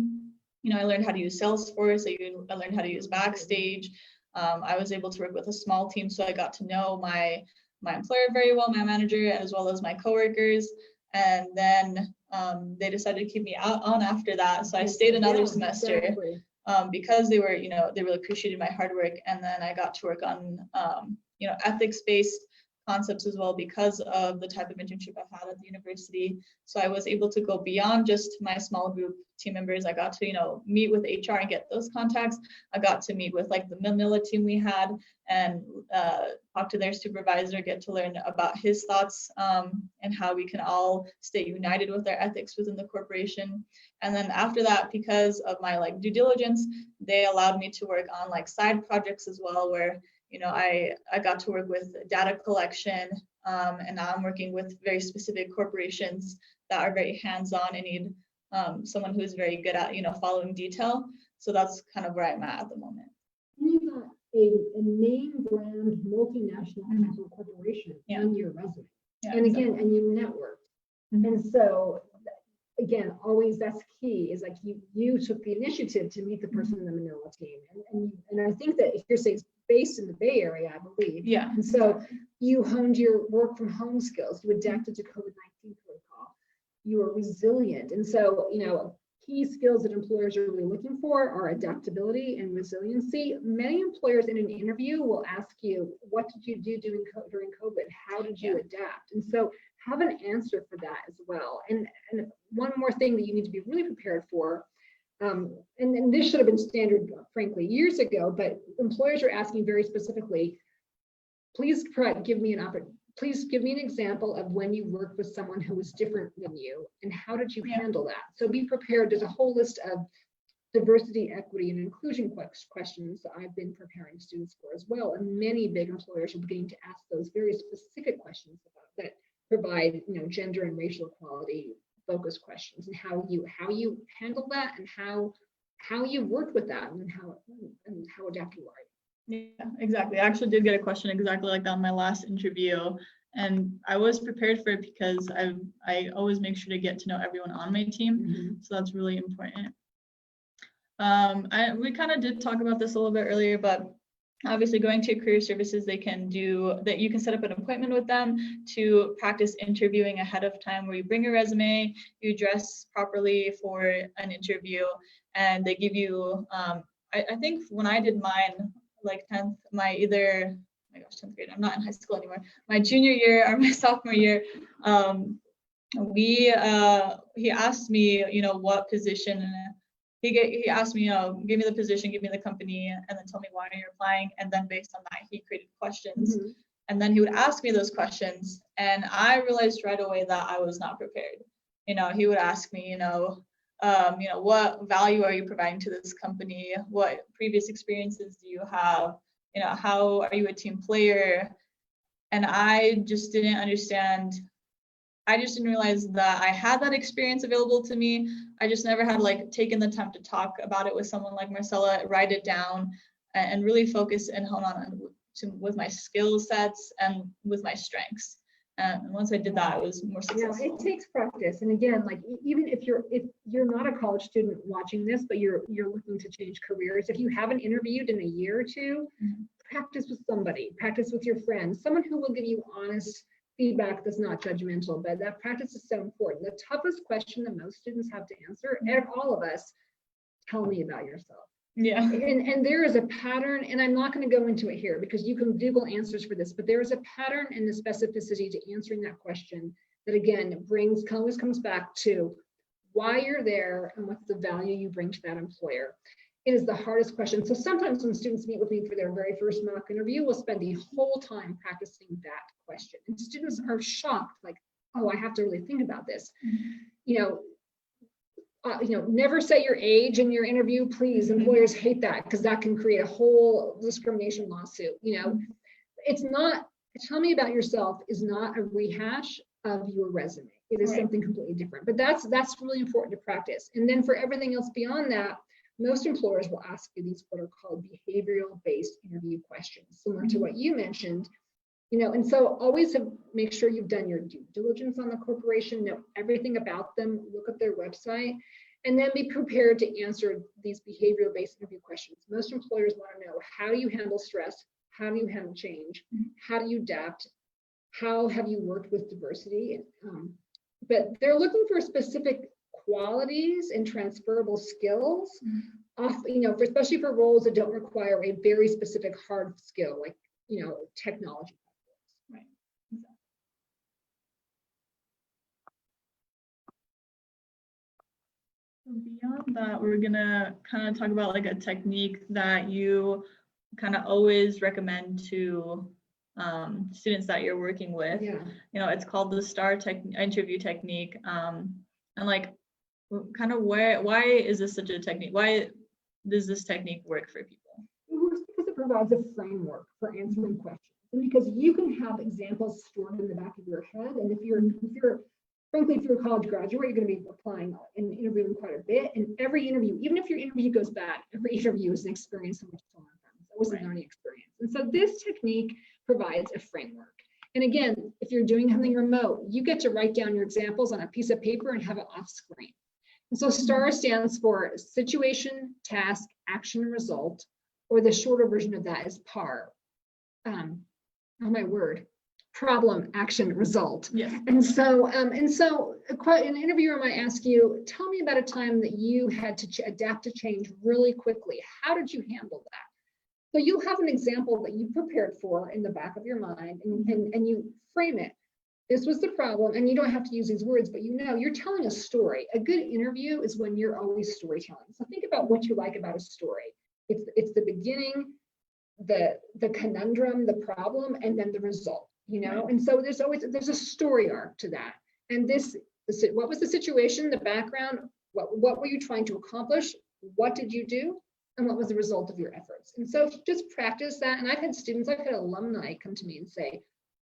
I learned how to use Salesforce. I learned how to use Backstage. I was able to work with a small team, so I got to know my employer very well, my manager, as well as my coworkers. And then they decided to keep me on after that. So I stayed another semester. Exactly. Because they were, they really appreciated my hard work. And then I got to work on, ethics-based concepts as well because of the type of internship I had at the university. So I was able to go beyond just my small group team members. I got to, meet with HR and get those contacts. I got to meet with like the Manila team we had and talk to their supervisor, get to learn about his thoughts and how we can all stay united with our ethics within the corporation. And then after that, because of my like due diligence, they allowed me to work on like side projects as well, where I got to work with data collection, and now I'm working with very specific corporations that are very hands-on and need someone who is very good at, following detail. So that's kind of where I'm at the moment. You got a name brand multinational corporation on your resume. Yeah, and exactly. again, and you networked. And so again, always that's key is like you took the initiative to meet the person in the Manila team. And I think that Hearsay is based in the Bay Area, I believe. Yeah. And so you honed your work from home skills, you adapted to COVID-19 protocol, you were resilient. And so, key skills that employers are really looking for are adaptability and resiliency. Many employers in an interview will ask you, what did you do during COVID? How did you adapt? And so have an answer for that as well. And one more thing that you need to be really prepared for, and this should have been standard, frankly, years ago, but employers are asking very specifically, please give me an example of when you worked with someone who was different than you, and how did you handle that? So be prepared. There's a whole list of diversity, equity, and inclusion questions that I've been preparing students for as well. And many big employers are beginning to ask those very specific questions that provide, gender and racial equality focused questions, and how you handle that, and how you worked with that, and how adaptable are you. Yeah, exactly. I actually did get a question exactly like that in my last interview, and I was prepared for it because I always make sure to get to know everyone on my team. So that's really important. We kind of did talk about this a little bit earlier, but obviously going to career services, you can set up an appointment with them to practice interviewing ahead of time, where you bring your resume, you dress properly for an interview, and they give you, I think when I did mine, like 10th, 10th grade, I'm not in high school anymore, my junior year or my sophomore year, he asked me, what position. He asked me, give me the position, give me the company, and then tell me why you're applying. And then based on that, he created questions. Mhm. And then he would ask me those questions, and I realized right away that I was not prepared. He would ask me, what value are you providing to this company? What previous experiences do you have? How are you a team player? And I just didn't understand. I just didn't realize that I had that experience available to me. I just never had taken the time to talk about it with someone like Marcella, write it down, and really focus and hone on with my skill sets and with my strengths. And once I did that, I was more Yeah, successful. it takes practice. And again, even if you're not a college student watching this, but you're looking to change careers, if you haven't interviewed in a year or two, practice with somebody, practice with your friends, someone who will give you honest feedback that's not judgmental. But that practice is so important. The toughest question that most students have to answer, and all of us, tell me about yourself. Yeah. And there is a pattern, and I'm not going to go into it here because you can Google answers for this, but there is a pattern in the specificity to answering that question that again always comes back to why you're there and what's the value you bring to that employer. It is the hardest question. So sometimes when students meet with me for their very first mock interview, we'll spend the whole time practicing that question. And students are shocked, like, oh, I have to really think about this. Never say your age in your interview, please. Employers hate that because that can create a whole discrimination lawsuit. It's not, tell me about yourself is not a rehash of your resume. It is something completely different, but that's really important to practice. And then for everything else beyond that, most employers will ask you these what are called behavioral-based interview questions, similar to what you mentioned. And so always make sure you've done your due diligence on the corporation, know everything about them, look at their website, and then be prepared to answer these behavioral-based interview questions. Most employers want to know, how do you handle stress? How do you handle change? How do you adapt? How have you worked with diversity? But they're looking for specific qualities and transferable skills, especially for roles that don't require a very specific hard skill, like technology. Beyond that, we're gonna kind of talk about a technique that you kind of always recommend to students that you're working with. Yeah. It's called the STAR interview technique. And kind of why is this such a technique? Why does this technique work for people? It works because it provides a framework for answering questions, and because you can have examples stored in the back of your head. And if you're frankly, if you're a college graduate, you're going to be applying and interviewing quite a bit. And every interview, even if your interview goes bad, every interview is an experience in which to learn from. That was a learning experience. And so this technique provides a framework. And again, if you're doing something remote, you get to write down your examples on a piece of paper and have it off screen. And so STAR stands for situation, task, action, and result, or the shorter version of that is PAR. Oh my word. Problem, action, result. Yeah. And so an interviewer might ask you, tell me about a time that you had to adapt to change really quickly. How did you handle that? So you'll have an example that you prepared for in the back of your mind, and you frame it. This was the problem, and you don't have to use these words, but you're telling a story. A good interview is when you're always storytelling. So think about what you like about a story. It's the beginning, the conundrum, the problem, and then the result. And so there's a story arc to that. And what was the situation, the background, what were you trying to accomplish, what did you do, and what was the result of your efforts? And so just practice that. And I've had alumni come to me and say,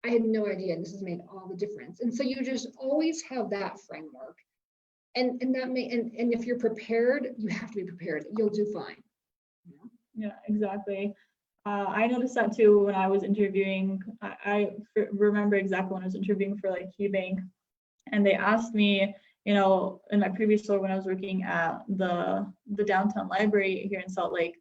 I had no idea, and this has made all the difference. And so you just always have that framework. And if you're prepared, you have to be prepared. You'll do fine. Yeah, exactly. I noticed that too when I was interviewing. I remember exactly when I was interviewing for KeyBank, and they asked me, in my previous role when I was working at the downtown library here in Salt Lake,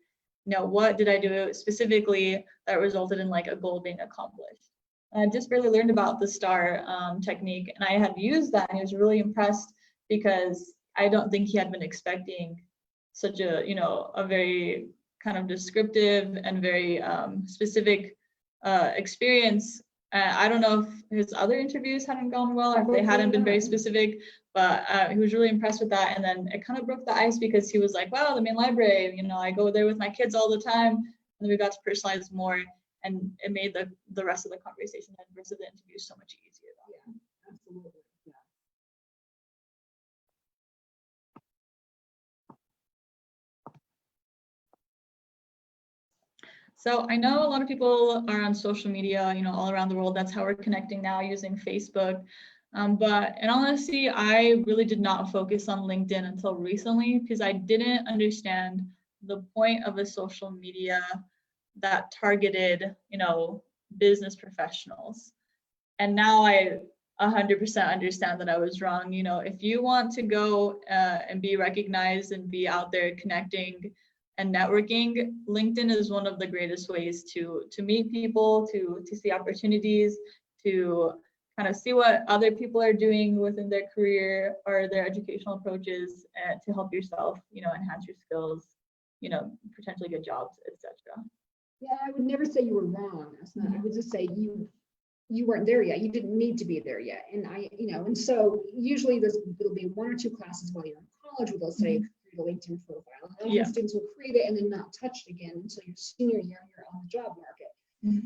what did I do specifically that resulted in a goal being accomplished? And I just barely learned about the STAR technique, and I had used that, and he was really impressed because I don't think he had been expecting such a very kind of descriptive and very specific experience I don't know if his other interviews hadn't gone well or if they hadn't been very specific, but he was really impressed with that. And then it kind of broke the ice because he was like, wow, the main library, you know, I go there with my kids all the time. And then we got to personalize more, and it made the rest of the conversation and the rest of the interview so much easier. Yeah, absolutely. Yeah. So I know a lot of people are on social media, you know, all around the world. That's how we're connecting now, using Facebook. But in all honesty, I really did not focus on LinkedIn until recently because I didn't understand the point of a social media that targeted, you know, business professionals. And now I 100% understand that I was wrong. You know, if you want to go and be recognized and be out there connecting and networking, LinkedIn is one of the greatest ways to meet people, to see opportunities, to kind of see what other people are doing within their career or their educational approaches, to help yourself, you know, enhance your skills, you know, potentially get jobs, etc. Yeah, I would never say you were wrong, Asma. I would just say you weren't there yet. You didn't need to be there yet. And and so usually there'll be one or two classes while you're in college where they'll say create a LinkedIn profile. And often students will create it and then not touch it again until your senior year and you're on the job market.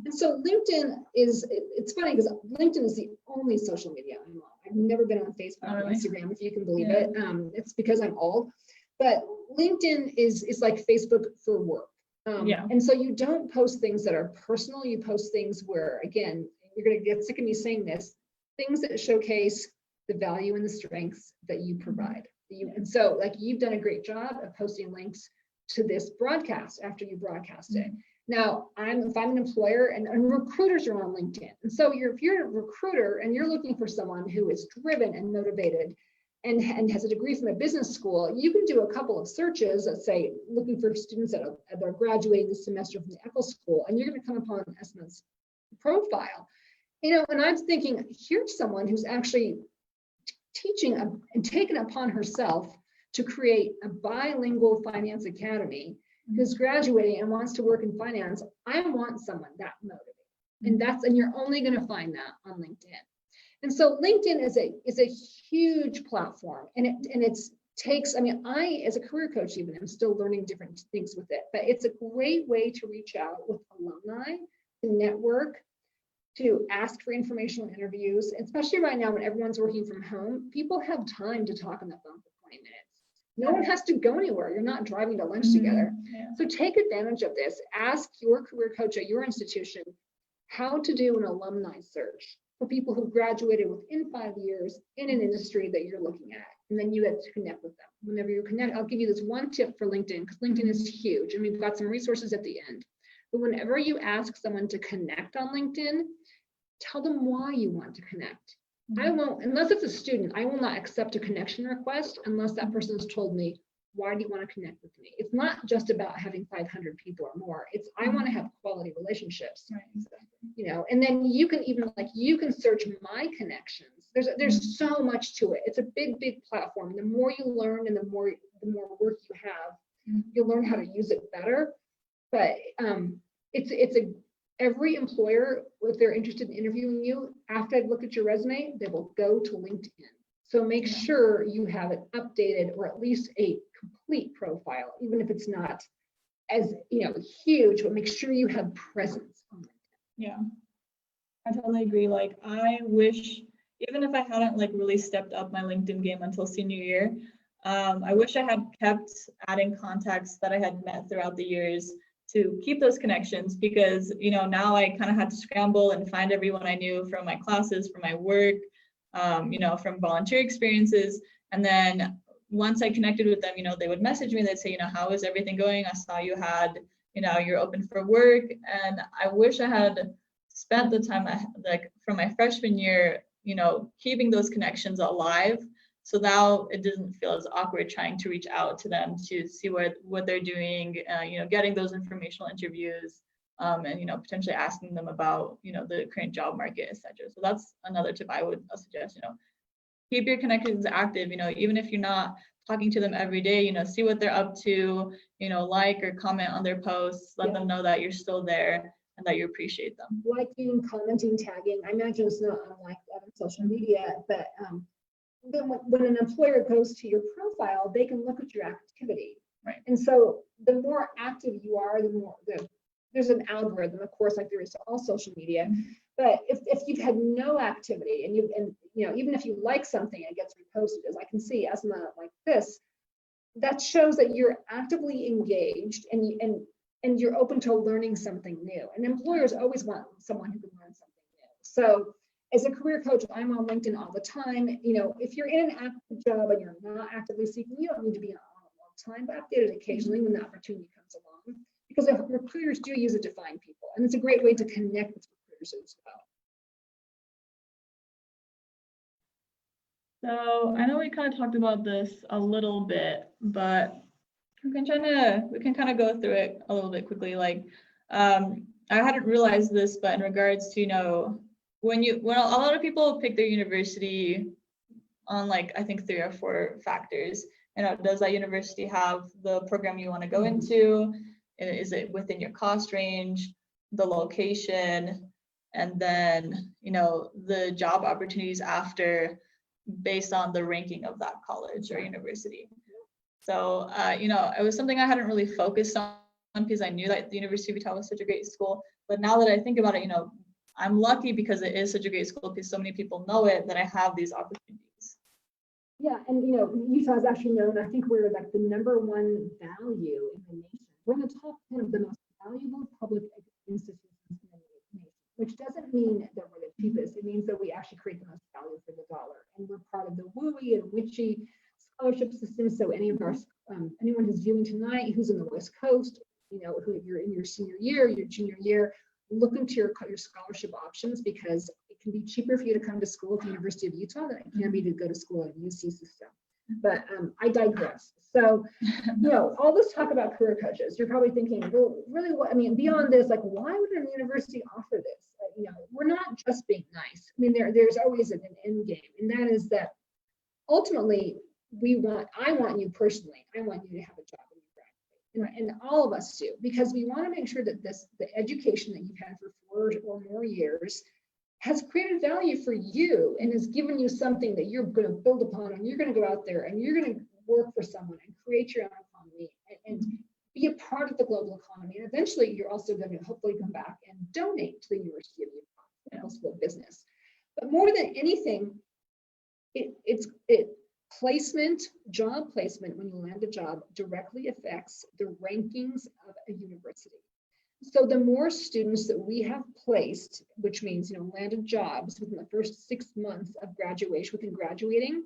And so LinkedIn it's funny because LinkedIn is the only social media I'm on. I've never been on Facebook or Instagram, if you can believe it. It's because I'm old. But LinkedIn is like Facebook for work. And so you don't post things that are personal. You post things where, again, you're going to get sick of me saying this, things that showcase the value and the strengths that you provide. And so like you've done a great job of posting links to this broadcast after you broadcast it. Now, if I'm an employer and recruiters are on LinkedIn. And so if you're a recruiter and you're looking for someone who is driven and motivated and has a degree from a business school, you can do a couple of searches that say, looking for students that are graduating this semester from the Echo School, and you're going to come upon Asma's profile. You know, and I'm thinking, here's someone who's actually teaching and taken upon herself to create a bilingual finance academy, who's graduating and wants to work in finance. I want someone that motivated. And you're only going to find that on LinkedIn. And so LinkedIn is a huge platform, and it takes, I mean, I, as a career coach, even, I'm still learning different things with it, but it's a great way to reach out with alumni, to network, to ask for informational interviews, especially right now when everyone's working from home. People have time to talk on the phone for 20 minutes. No one has to go anywhere. You're not driving to lunch together. So take advantage of this. Ask your career coach at your institution how to do an alumni search for people who graduated within 5 years in an industry that you're looking at. And then you have to connect with them. Whenever you connect, I'll give you this one tip for LinkedIn, because LinkedIn is huge, and we've got some resources at the end. But whenever you ask someone to connect on LinkedIn, tell them why you want to connect. I won't, unless it's a student, I will not accept a connection request unless that person has told me, why do you want to connect with me? It's not just about having 500 people or more. It's, I want to have quality relationships. You know, and then you can even, like, you can search my connections. There's so much to it. It's a big platform. The more you learn and the more work you have, you'll learn how to use it better. But every employer, if they're interested in interviewing you, after I've looked at your resume, they will go to LinkedIn. So make sure you have it updated, or at least a complete profile, even if it's not as, huge, but make sure you have presence on it. Yeah, I totally agree. Like, I wish, even if I hadn't like really stepped up my LinkedIn game until senior year, I wish I had kept adding contacts that I had met throughout the years to keep those connections, because, now I kind of had to scramble and find everyone I knew from my classes, from my work, from volunteer experiences. And then once I connected with them, they would message me, they'd say, how is everything going? I saw you had, you're open for work. And I wish I had spent the time from my freshman year, keeping those connections alive. So now it doesn't feel as awkward trying to reach out to them to see what they're doing, getting those informational interviews, and potentially asking them about the current job market, etc. So that's another tip I would suggest. Keep your connections active. Even if you're not talking to them every day, see what they're up to. Like or comment on their posts. Let them know that you're still there. and that you appreciate them. Liking, commenting, tagging. I imagine it's not unlike other social media, but then when an employer goes to your profile, they can look at your activity. Right. And so the more active you are, the more there's an algorithm, of course, like there is to all social media. But if you've had no activity and you know, even if you like something and it gets reposted, as I can see Asma like this, that shows that you're actively engaged and you're open to learning something new. And employers always want someone who can learn something new. So as a career coach, I'm on LinkedIn all the time. You know, if you're in an active job and you're not actively seeking, you don't need to be on all the time, but update it occasionally when the opportunity comes along. Because recruiters do use it to find people, and it's a great way to connect with recruiters as well. So I know we kind of talked about this a little bit, but we can kind of go through it a little bit quickly. Like, I hadn't realized this, but in regards to, you know, when a lot of people pick their university on, like, I think 3 or 4 factors. You know, does that university have the program you want to go into? Is it within your cost range, the location, and then, you know, the job opportunities after, based on the ranking of that college or university. So, you know, it was something I hadn't really focused on because I knew that the University of Utah was such a great school. But now that I think about it, you know, I'm lucky because it is such a great school, because so many people know it, that I have these opportunities. Yeah, and you know, Utah is actually known, I think we're like the #1 value in the nation. We're in the top 10 of the most valuable public institutions in the nation, which doesn't mean that we're the cheapest. It means that we actually create the most value for the dollar. And we're part of the WUI and WICHE scholarship system. So any of our, anyone who's viewing tonight, who's in the West Coast, you know, who you're in your senior year, your junior year, look into your scholarship options, because it can be cheaper for you to come to school at the University of Utah than it can be to go to school at UC system. But I digress. So, you know, all this talk about career coaches, you're probably thinking, well, really, what, I mean, beyond this, like, why would a university offer this? You know, we're not just being nice. I mean, there's always an end game, and that is that ultimately I want you personally, I want you to have a job when you graduate, and all of us do, because we want to make sure that the education that you've had for 4 or more years has created value for you and has given you something that you're going to build upon, and you're going to go out there and you're going to work for someone and create your own economy and be a part of the global economy. And eventually you're also going to hopefully come back and donate to the University of Utah School of Business. But more than anything, placement, job placement, when you land a job, directly affects the rankings of a university. So the more students that we have placed, which means, you know, landed jobs within the first 6 months of graduation, within graduating,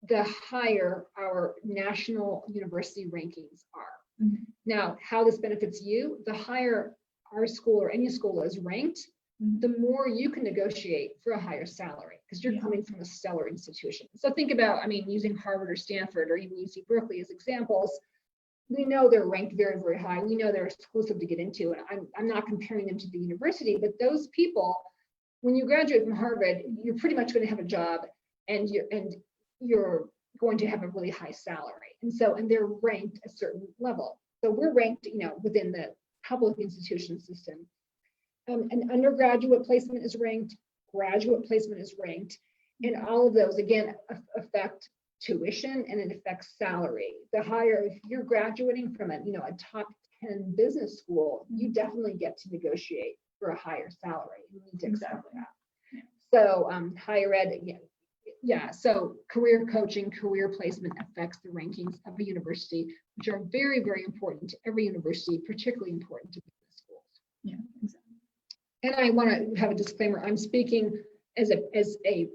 the higher our national university rankings are. Now, how this benefits you, the higher our school or any school is ranked, the more you can negotiate for a higher salary, because you're coming from a stellar institution. So think about, I mean, using Harvard or Stanford or even UC Berkeley as examples. We know they're ranked very, very high. We know they're exclusive to get into, and I'm not comparing them to the university, but those people, when you graduate from Harvard, you're pretty much going to have a job, and you're going to have a really high salary. And they're ranked a certain level. So we're ranked, you know, within the public institution system. And undergraduate placement is ranked, graduate placement is ranked, and all of those again affect tuition, and it affects salary. The higher, if you're graduating from a top 10 business school, you definitely get to negotiate for a higher salary. You need to accept that. So higher ed, so career coaching, career placement affects the rankings of a university, which are very, very important to every university, particularly important to business schools. Yeah, exactly. And I want to have a disclaimer. I'm speaking as a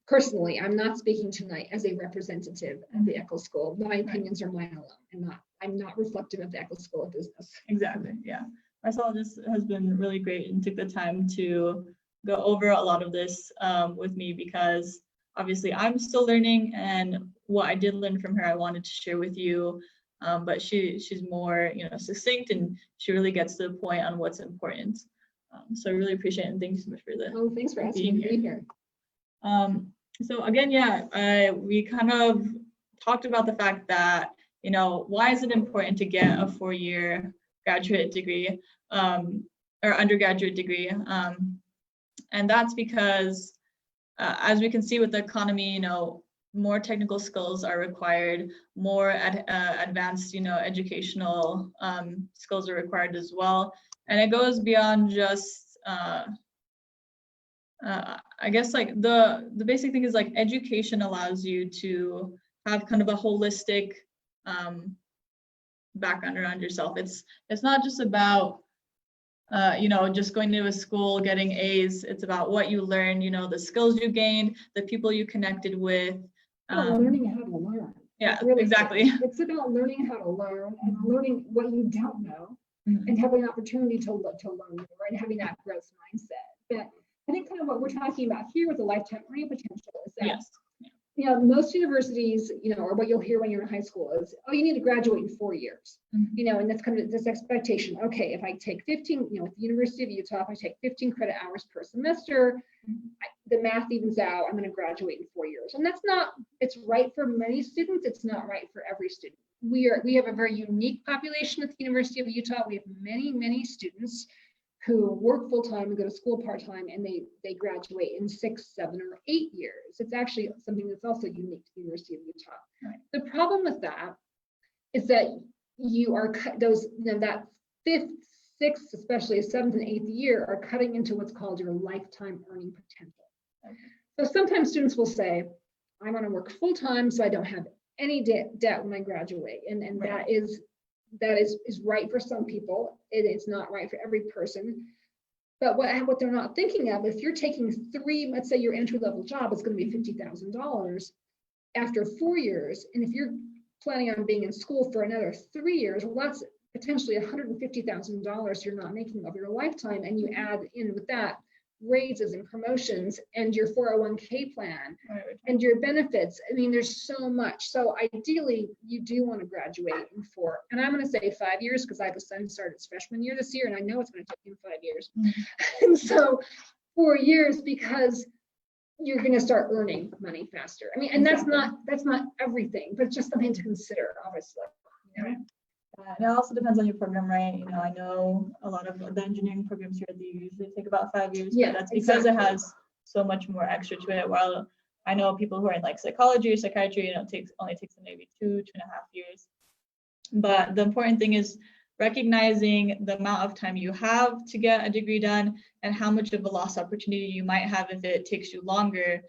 personally, I'm not speaking tonight as a representative of the Eccles School. My opinions are mine alone, and I'm not reflective of the Eccles School of Business. Exactly. Yeah. Marcella just has been really great and took the time to go over a lot of this with me, because obviously I'm still learning, and what I did learn from her, I wanted to share with you. But she's more, succinct, and she really gets to the point on what's important. So I really appreciate it, and thank you so much for Thanks for asking me to be here. So again, we kind of talked about the fact that, why is it important to get a 4-year graduate degree? or undergraduate degree. And that's because, as we can see with the economy, more technical skills are required, more advanced, educational skills are required as well. And it goes beyond just, I guess like the basic thing is like education allows you to have kind of a holistic background around yourself. It's not just about just going to a school, getting A's. It's about what you learned, the skills you gained, the people you connected with. Learning how to learn. Yeah, Really, exactly. it's about learning how to learn and learning what you don't know and having an opportunity to learn more and having that growth mindset. But I think kind of what we're talking about here with the lifetime earning potential is that Yes. Most universities, or what you'll hear when you're in high school is, oh, you need to graduate in 4 years, and that's kind of this expectation. Okay, if I take 15, at the University of Utah, if I take 15 credit hours per semester, the math evens out, I'm going to graduate in 4 years. And that's not, it's right for many students. It's not right for every student. We have a very unique population at the University of Utah. We have many, many students who work full-time and go to school part-time, and they graduate in 6, 7, or 8 years. It's actually something that's also unique to the University of Utah. Right. The problem with that is that you are that 5th, 6th, especially 7th and 8th year are cutting into what's called your lifetime earning potential. Okay. So sometimes students will say, I want to work full-time so I don't have any debt when I graduate, and right. That is right for some people. It's not right for every person. But what they're not thinking of, if you're taking 3, let's say your entry-level job is going to be $50,000 after 4 years, and if you're planning on being in school for another 3 years, well, that's potentially $150,000 you're not making over your lifetime, and you add in with that raises and promotions and your 401k plan and your benefits. I mean, there's so much. So ideally, you do want to graduate in 4, and I'm going to say 5 years because I have a son who started his freshman year this year, and I know it's going to take him 5 years. And so 4 years, because you're going to start earning money faster. I mean, and that's not everything, but just something to consider, obviously. And it also depends on your program, right? I know a lot of the engineering programs here, they usually take about 5 years. Yeah, that's because it has so much more extra to it. While I know people who are in like psychology or psychiatry, it only takes them maybe 2.5 years. But the important thing is recognizing the amount of time you have to get a degree done and how much of a lost opportunity you might have if it takes you longer,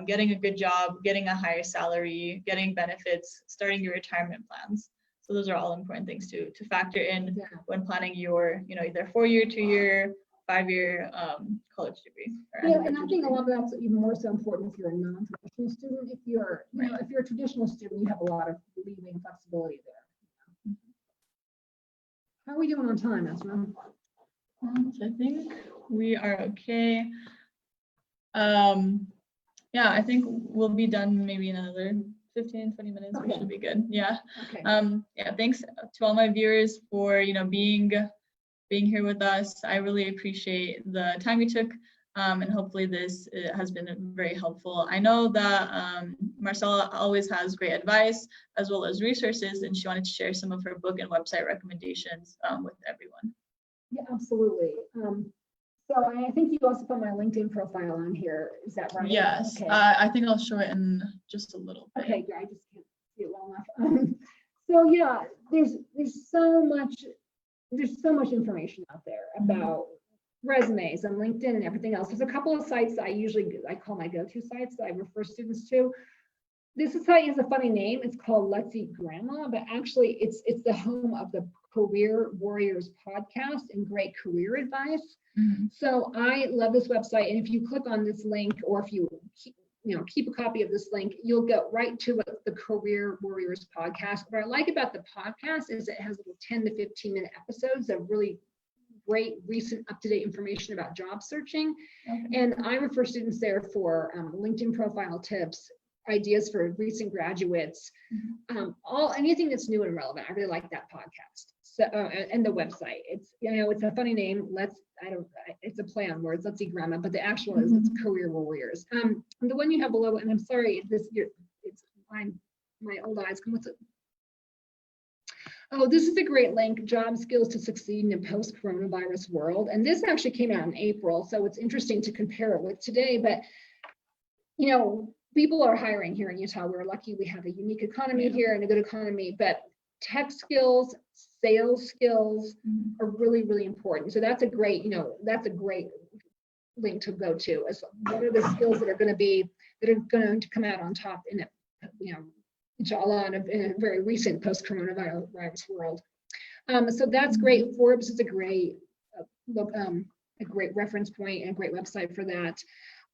getting a good job, getting a higher salary, getting benefits, starting your retirement plans. So those are all important things to factor in when planning your, either 4-year, 2-year, 5-year college degree. And I think a lot of that's even more so important if you're a non-traditional student. If you're, if you're a traditional student, you have a lot of leeway and flexibility there. How are we doing on time, Asma? I think we are okay. Yeah, I think we'll be done maybe in another 15-20 minutes. Okay. We should be good. Yeah. Okay. Yeah, thanks to all my viewers for being here with us. I really appreciate the time you took, and hopefully this has been very helpful. I know that Marcella always has great advice as well as resources, and she wanted to share some of her book and website recommendations with everyone. Yeah, absolutely. So I think you also put my LinkedIn profile on here. Is that right? Yes. Okay. I think I'll show it in just a little bit. Okay, I just can't see it well enough. So yeah, there's so much information out there about resumes and LinkedIn and everything else. There's a couple of sites I call my go-to sites that I refer students to. This site has a funny name. It's called Let's Eat Grandma, but actually it's the home of the Career Warriors podcast and great career advice. So I love this website, and if you click on this link, or if you keep a copy of this link, you'll go right to the Career Warriors podcast. What I like about the podcast is it has little 10 to 15 minute episodes of really great recent up-to-date information about job searching. And I refer students there for LinkedIn profile tips, ideas for recent graduates, anything that's new and relevant. I really like that podcast. So and the website. It's it's a funny name. It's a play on words. Let's Eat Grandma, but the actual is it's Career Warriors. The one you have below, and I'm sorry, it's my old eyes. What's it? Oh, this is a great link, Job Skills to Succeed in a Post-Coronavirus World. And this actually came out in April, so it's interesting to compare it with today. But, people are hiring here in Utah. We're lucky we have a unique economy here and a good economy, but tech skills, sales skills are really, really important. So that's a great, link to go to. As what are the skills that are going to come out on top in inshallah, in a very recent post-coronavirus world. So that's great. Forbes is a great reference point and a great website for that.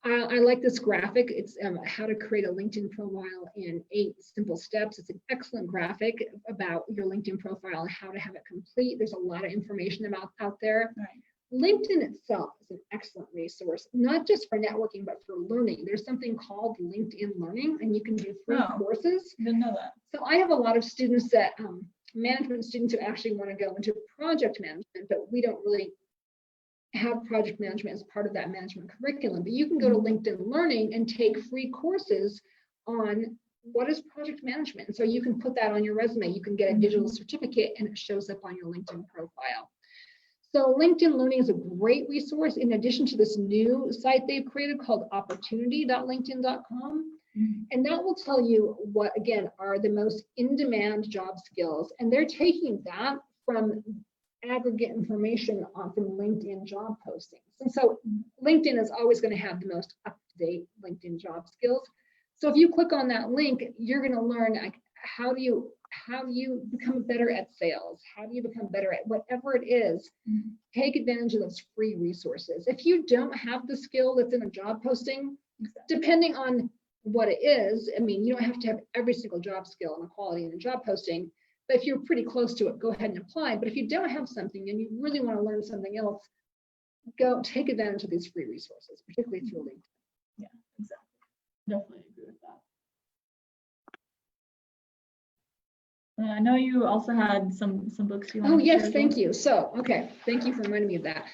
I like this graphic. It's how to create a LinkedIn profile in 8 simple steps. It's an excellent graphic about your LinkedIn profile and how to have it complete. There's a lot of information out there. Right. LinkedIn itself is an excellent resource, not just for networking, but for learning. There's something called LinkedIn Learning, and you can do free courses. Didn't know that. So I have a lot of students that, management students who actually want to go into project management, but we don't really have project management as part of that management curriculum. But you can go to LinkedIn Learning and take free courses on what is project management. And so you can put that on your resume. You can get a digital certificate and it shows up on your LinkedIn profile. So LinkedIn Learning is a great resource in addition to this new site they've created called opportunity.linkedin.com. And that will tell you what, again, are the most in-demand job skills. And they're taking that from aggregate information from LinkedIn job postings. And so LinkedIn is always going to have the most up-to-date LinkedIn job skills. So if you click on that link, you're going to learn like, how do you become better at sales? How do you become better at whatever it is? Take advantage of those free resources. If you don't have the skill that's in a job posting, depending on what it is, I mean, you don't have to have every single job skill and equality in a job posting, but if you're pretty close to it, go ahead and apply. But if you don't have something and you really want to learn something else, go take advantage of these free resources, particularly through LinkedIn. Yeah, exactly. Definitely agree with that. I know you also had some books you wanted to share as Thank well. you. So, okay, thank you for reminding me of that.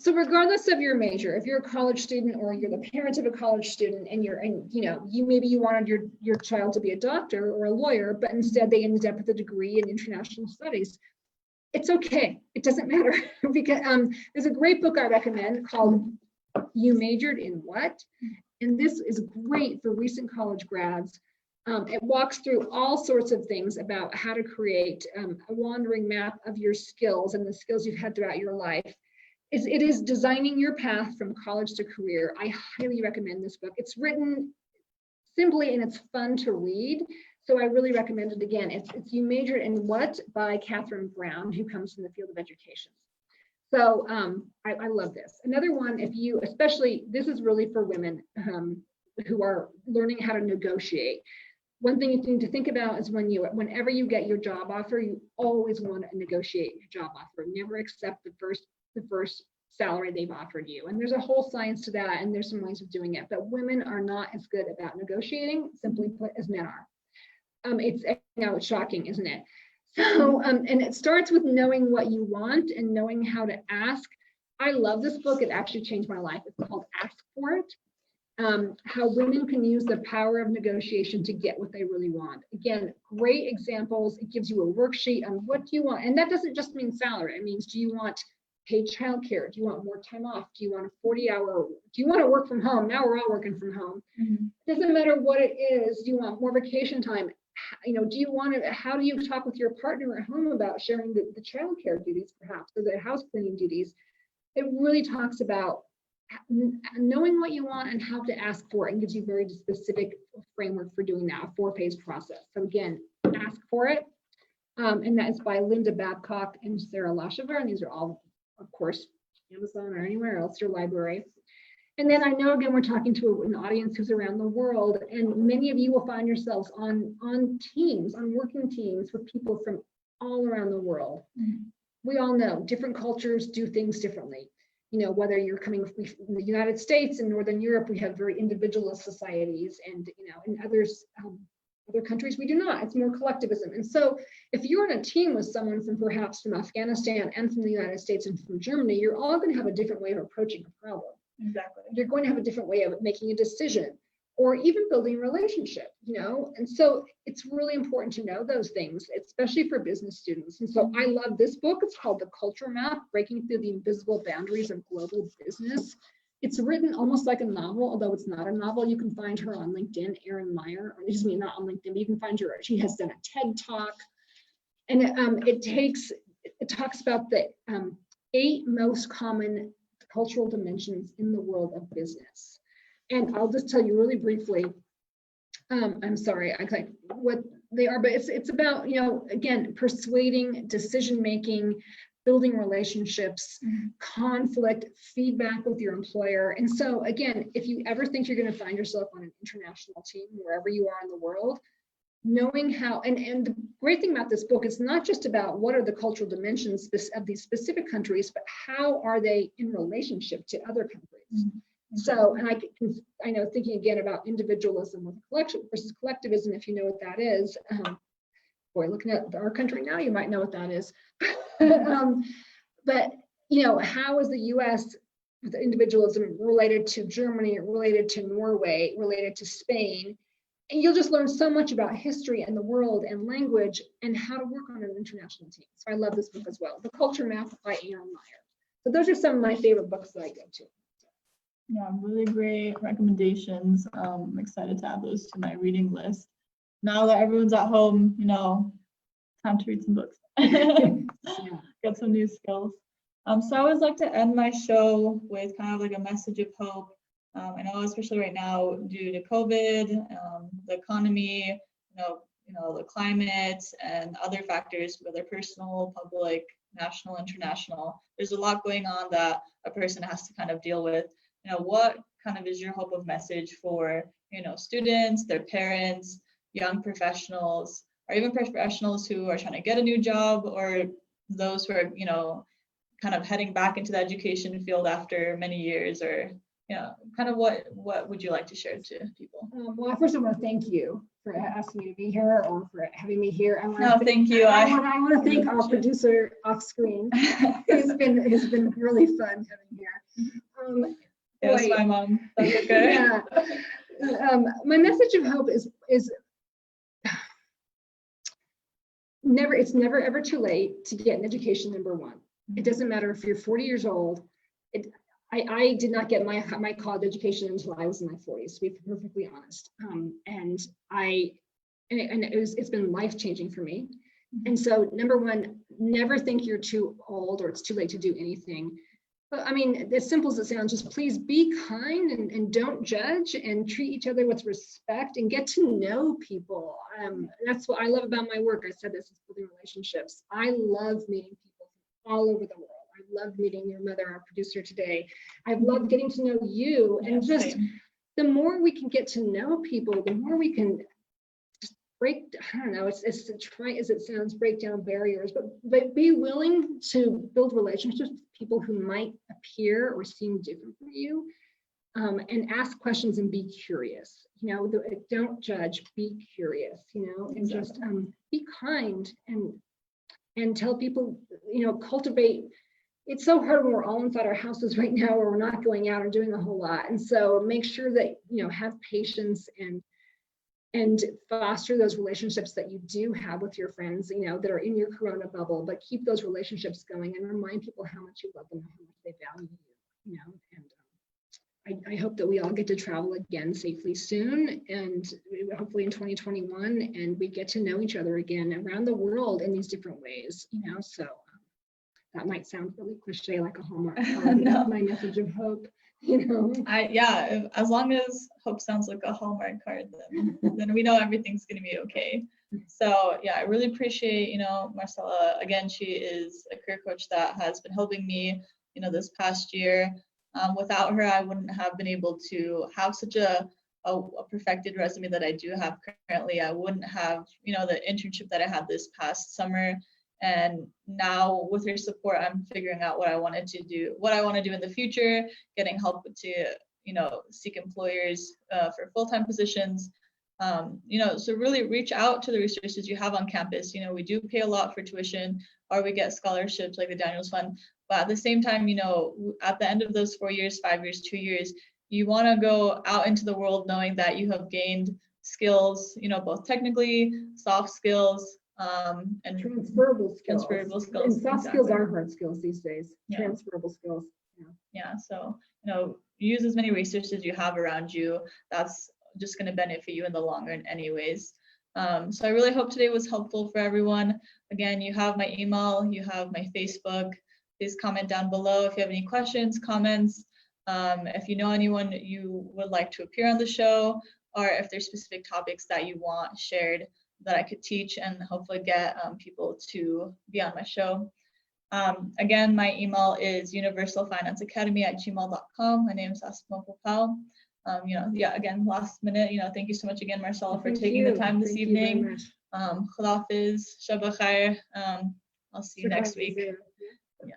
So regardless of your major, if you're a college student or you're the parent of a college student and you wanted your child to be a doctor or a lawyer, but instead they ended up with a degree in international studies, it's okay. It doesn't matter because there's a great book I recommend called You Majored in What? And this is great for recent college grads. It walks through all sorts of things about how to create a wandering map of your skills and the skills you've had throughout your life. It is designing your path from college to career. I highly recommend this book. It's written simply and it's fun to read. So I really recommend it again. It's You Majored in What by Catherine Brown, who comes from the field of education. So I love this. Another one, especially, this is really for women who are learning how to negotiate. One thing you need to think about is whenever you get your job offer, you always want to negotiate your job offer. Never accept the first salary they've offered you. And there's a whole science to that, and there's some ways of doing it. But women are not as good about negotiating, simply put, as men are. It's shocking, isn't it? So, and it starts with knowing what you want and knowing how to ask. I love this book. It actually changed my life. It's called Ask For It. How women can use the power of negotiation to get what they really want. Again, great examples. It gives you a worksheet on what do you want. And that doesn't just mean salary. It means, do you want paid childcare? Do you want more time off? Do you want a 40-hour? Do you want to work from home? Now we're all working from home. Doesn't matter what it is. Do you want more vacation time? How do you talk with your partner at home about sharing the childcare duties, perhaps, or the house cleaning duties? It really talks about knowing what you want and how to ask for it, and gives you very specific framework for doing that, a 4-phase process. So again, Ask For It. And that is by Linda Babcock and Sarah Lashover. And these are all, of course, Amazon or anywhere else, your library. And then I know, again, we're talking to an audience who's around the world, and many of you will find yourselves on teams, on working teams with people from all around the world. We all know different cultures do things differently. Whether you're coming from the United States and Northern Europe, we have very individualist societies, and in other countries we do not. It's more collectivism. And so if you're on a team with someone perhaps from Afghanistan and from the United States and from Germany, you're all going to have a different way of approaching a problem. Exactly. You're going to have a different way of making a decision, or even building relationship, and so it's really important to know those things, especially for business students. And so I love this book. It's called The Culture Map, Breaking Through the Invisible Boundaries of Global Business. It's written almost like a novel, although it's not a novel. You can find her on LinkedIn, Erin Meyer, or excuse me, not on LinkedIn, but you can find her. She has done a TED Talk, and it talks about the 8 most common cultural dimensions in the world of business. And I'll just tell you really briefly. I'm sorry, I like what they are, but it's about, again, persuading, decision making, building relationships, conflict, feedback with your employer. And so again, if you ever think you're going to find yourself on an international team, wherever you are in the world, knowing how, and the great thing about this book is not just about what are the cultural dimensions of these specific countries, but how are they in relationship to other countries. So, and I know, thinking again about individualism with collection versus collectivism, if you know what that is, boy, looking at our country now, you might know what that is. But, how is the US with individualism related to Germany, related to Norway, related to Spain? And you'll just learn so much about history and the world and language and how to work on an international team. So I love this book as well. The Culture Map by Erin Meyer. So those are some of my favorite books that I go to. Yeah, really great recommendations. I'm excited to add those to my reading list. Now that everyone's at home, time to read some books. Get some new skills. So I always like to end my show with kind of like a message of hope. I know, especially right now, due to COVID, the economy, the climate, and other factors, whether personal, public, national, international, there's a lot going on that a person has to kind of deal with. What kind of is your hope of message for, students, their parents, young professionals, or even professionals who are trying to get a new job, or those who are, kind of heading back into the education field after many years, or, kind of what would you like to share to people? Well, first I want to thank you for asking me to be here, or for having me here. Thank you. I want to thank our producer off screen. It's been really fun having here. Yes, my mom. That's okay. Yeah. My message of hope is it's never ever too late to get an education, number one. It doesn't matter if you're 40 years old. I did not get my college education until I was in my 40s, to be perfectly honest. And it's been life-changing for me. And so number one, never think you're too old or it's too late to do anything. But I mean, as simple as it sounds, just please be kind and don't judge, and treat each other with respect and get to know people. That's what I love about my work. I said this is building relationships. I love meeting people from all over the world. I love meeting your mother, our producer today. I've loved getting to know you. And just the more we can get to know people, the more we can just break, I don't know, it's to try as it sounds, break down barriers, but be willing to build relationships with people who might appear or seem different from you, and ask questions and be curious. Don't judge, be curious, and just be kind and tell people, cultivate. It's so hard when we're all inside our houses right now, where we're not going out and doing a whole lot. And so make sure that, have patience and foster those relationships that you do have with your friends, that are in your Corona bubble, but keep those relationships going and remind people how much you love them and how much they value you, and I hope that we all get to travel again safely soon, and hopefully in 2021, and we get to know each other again around the world in these different ways, so that might sound really cliche, like a Hallmark card. No. That's my message of hope. As long as hope sounds like a Hallmark card, then we know everything's going to be okay. So I really appreciate, Marcella. Again, she is a career coach that has been helping me, this past year. Without her, I wouldn't have been able to have such a perfected resume that I do have currently. I wouldn't have, the internship that I had this past summer. And now with her support, I'm figuring out what I want to do in the future, getting help to, seek employers for full-time positions. So really reach out to the resources you have on campus. We do pay a lot for tuition, or we get scholarships like the Daniels Fund. But at the same time, at the end of those 4 years, 5 years, 2 years, you want to go out into the world knowing that you have gained skills, both technically, soft skills, and Transferable skills. transferable skills. And soft skills are hard skills these days. Yeah. Transferable skills. Yeah, so use as many resources you have around you. That's just going to benefit you in the long run anyways. So I really hope today was helpful for everyone. Again, you have my email, you have my Facebook. Please comment down below if you have any questions, comments. If you know anyone you would like to appear on the show, or if there's specific topics that you want shared that I could teach and hopefully get people to be on my show. Again, my email is universalfinanceacademy@gmail.com. My name is Asma Popal. Again, last minute, thank you so much again, Marcella, for taking the time this evening. Khudafis, Shaba Khair. I'll see you next week. Yeah.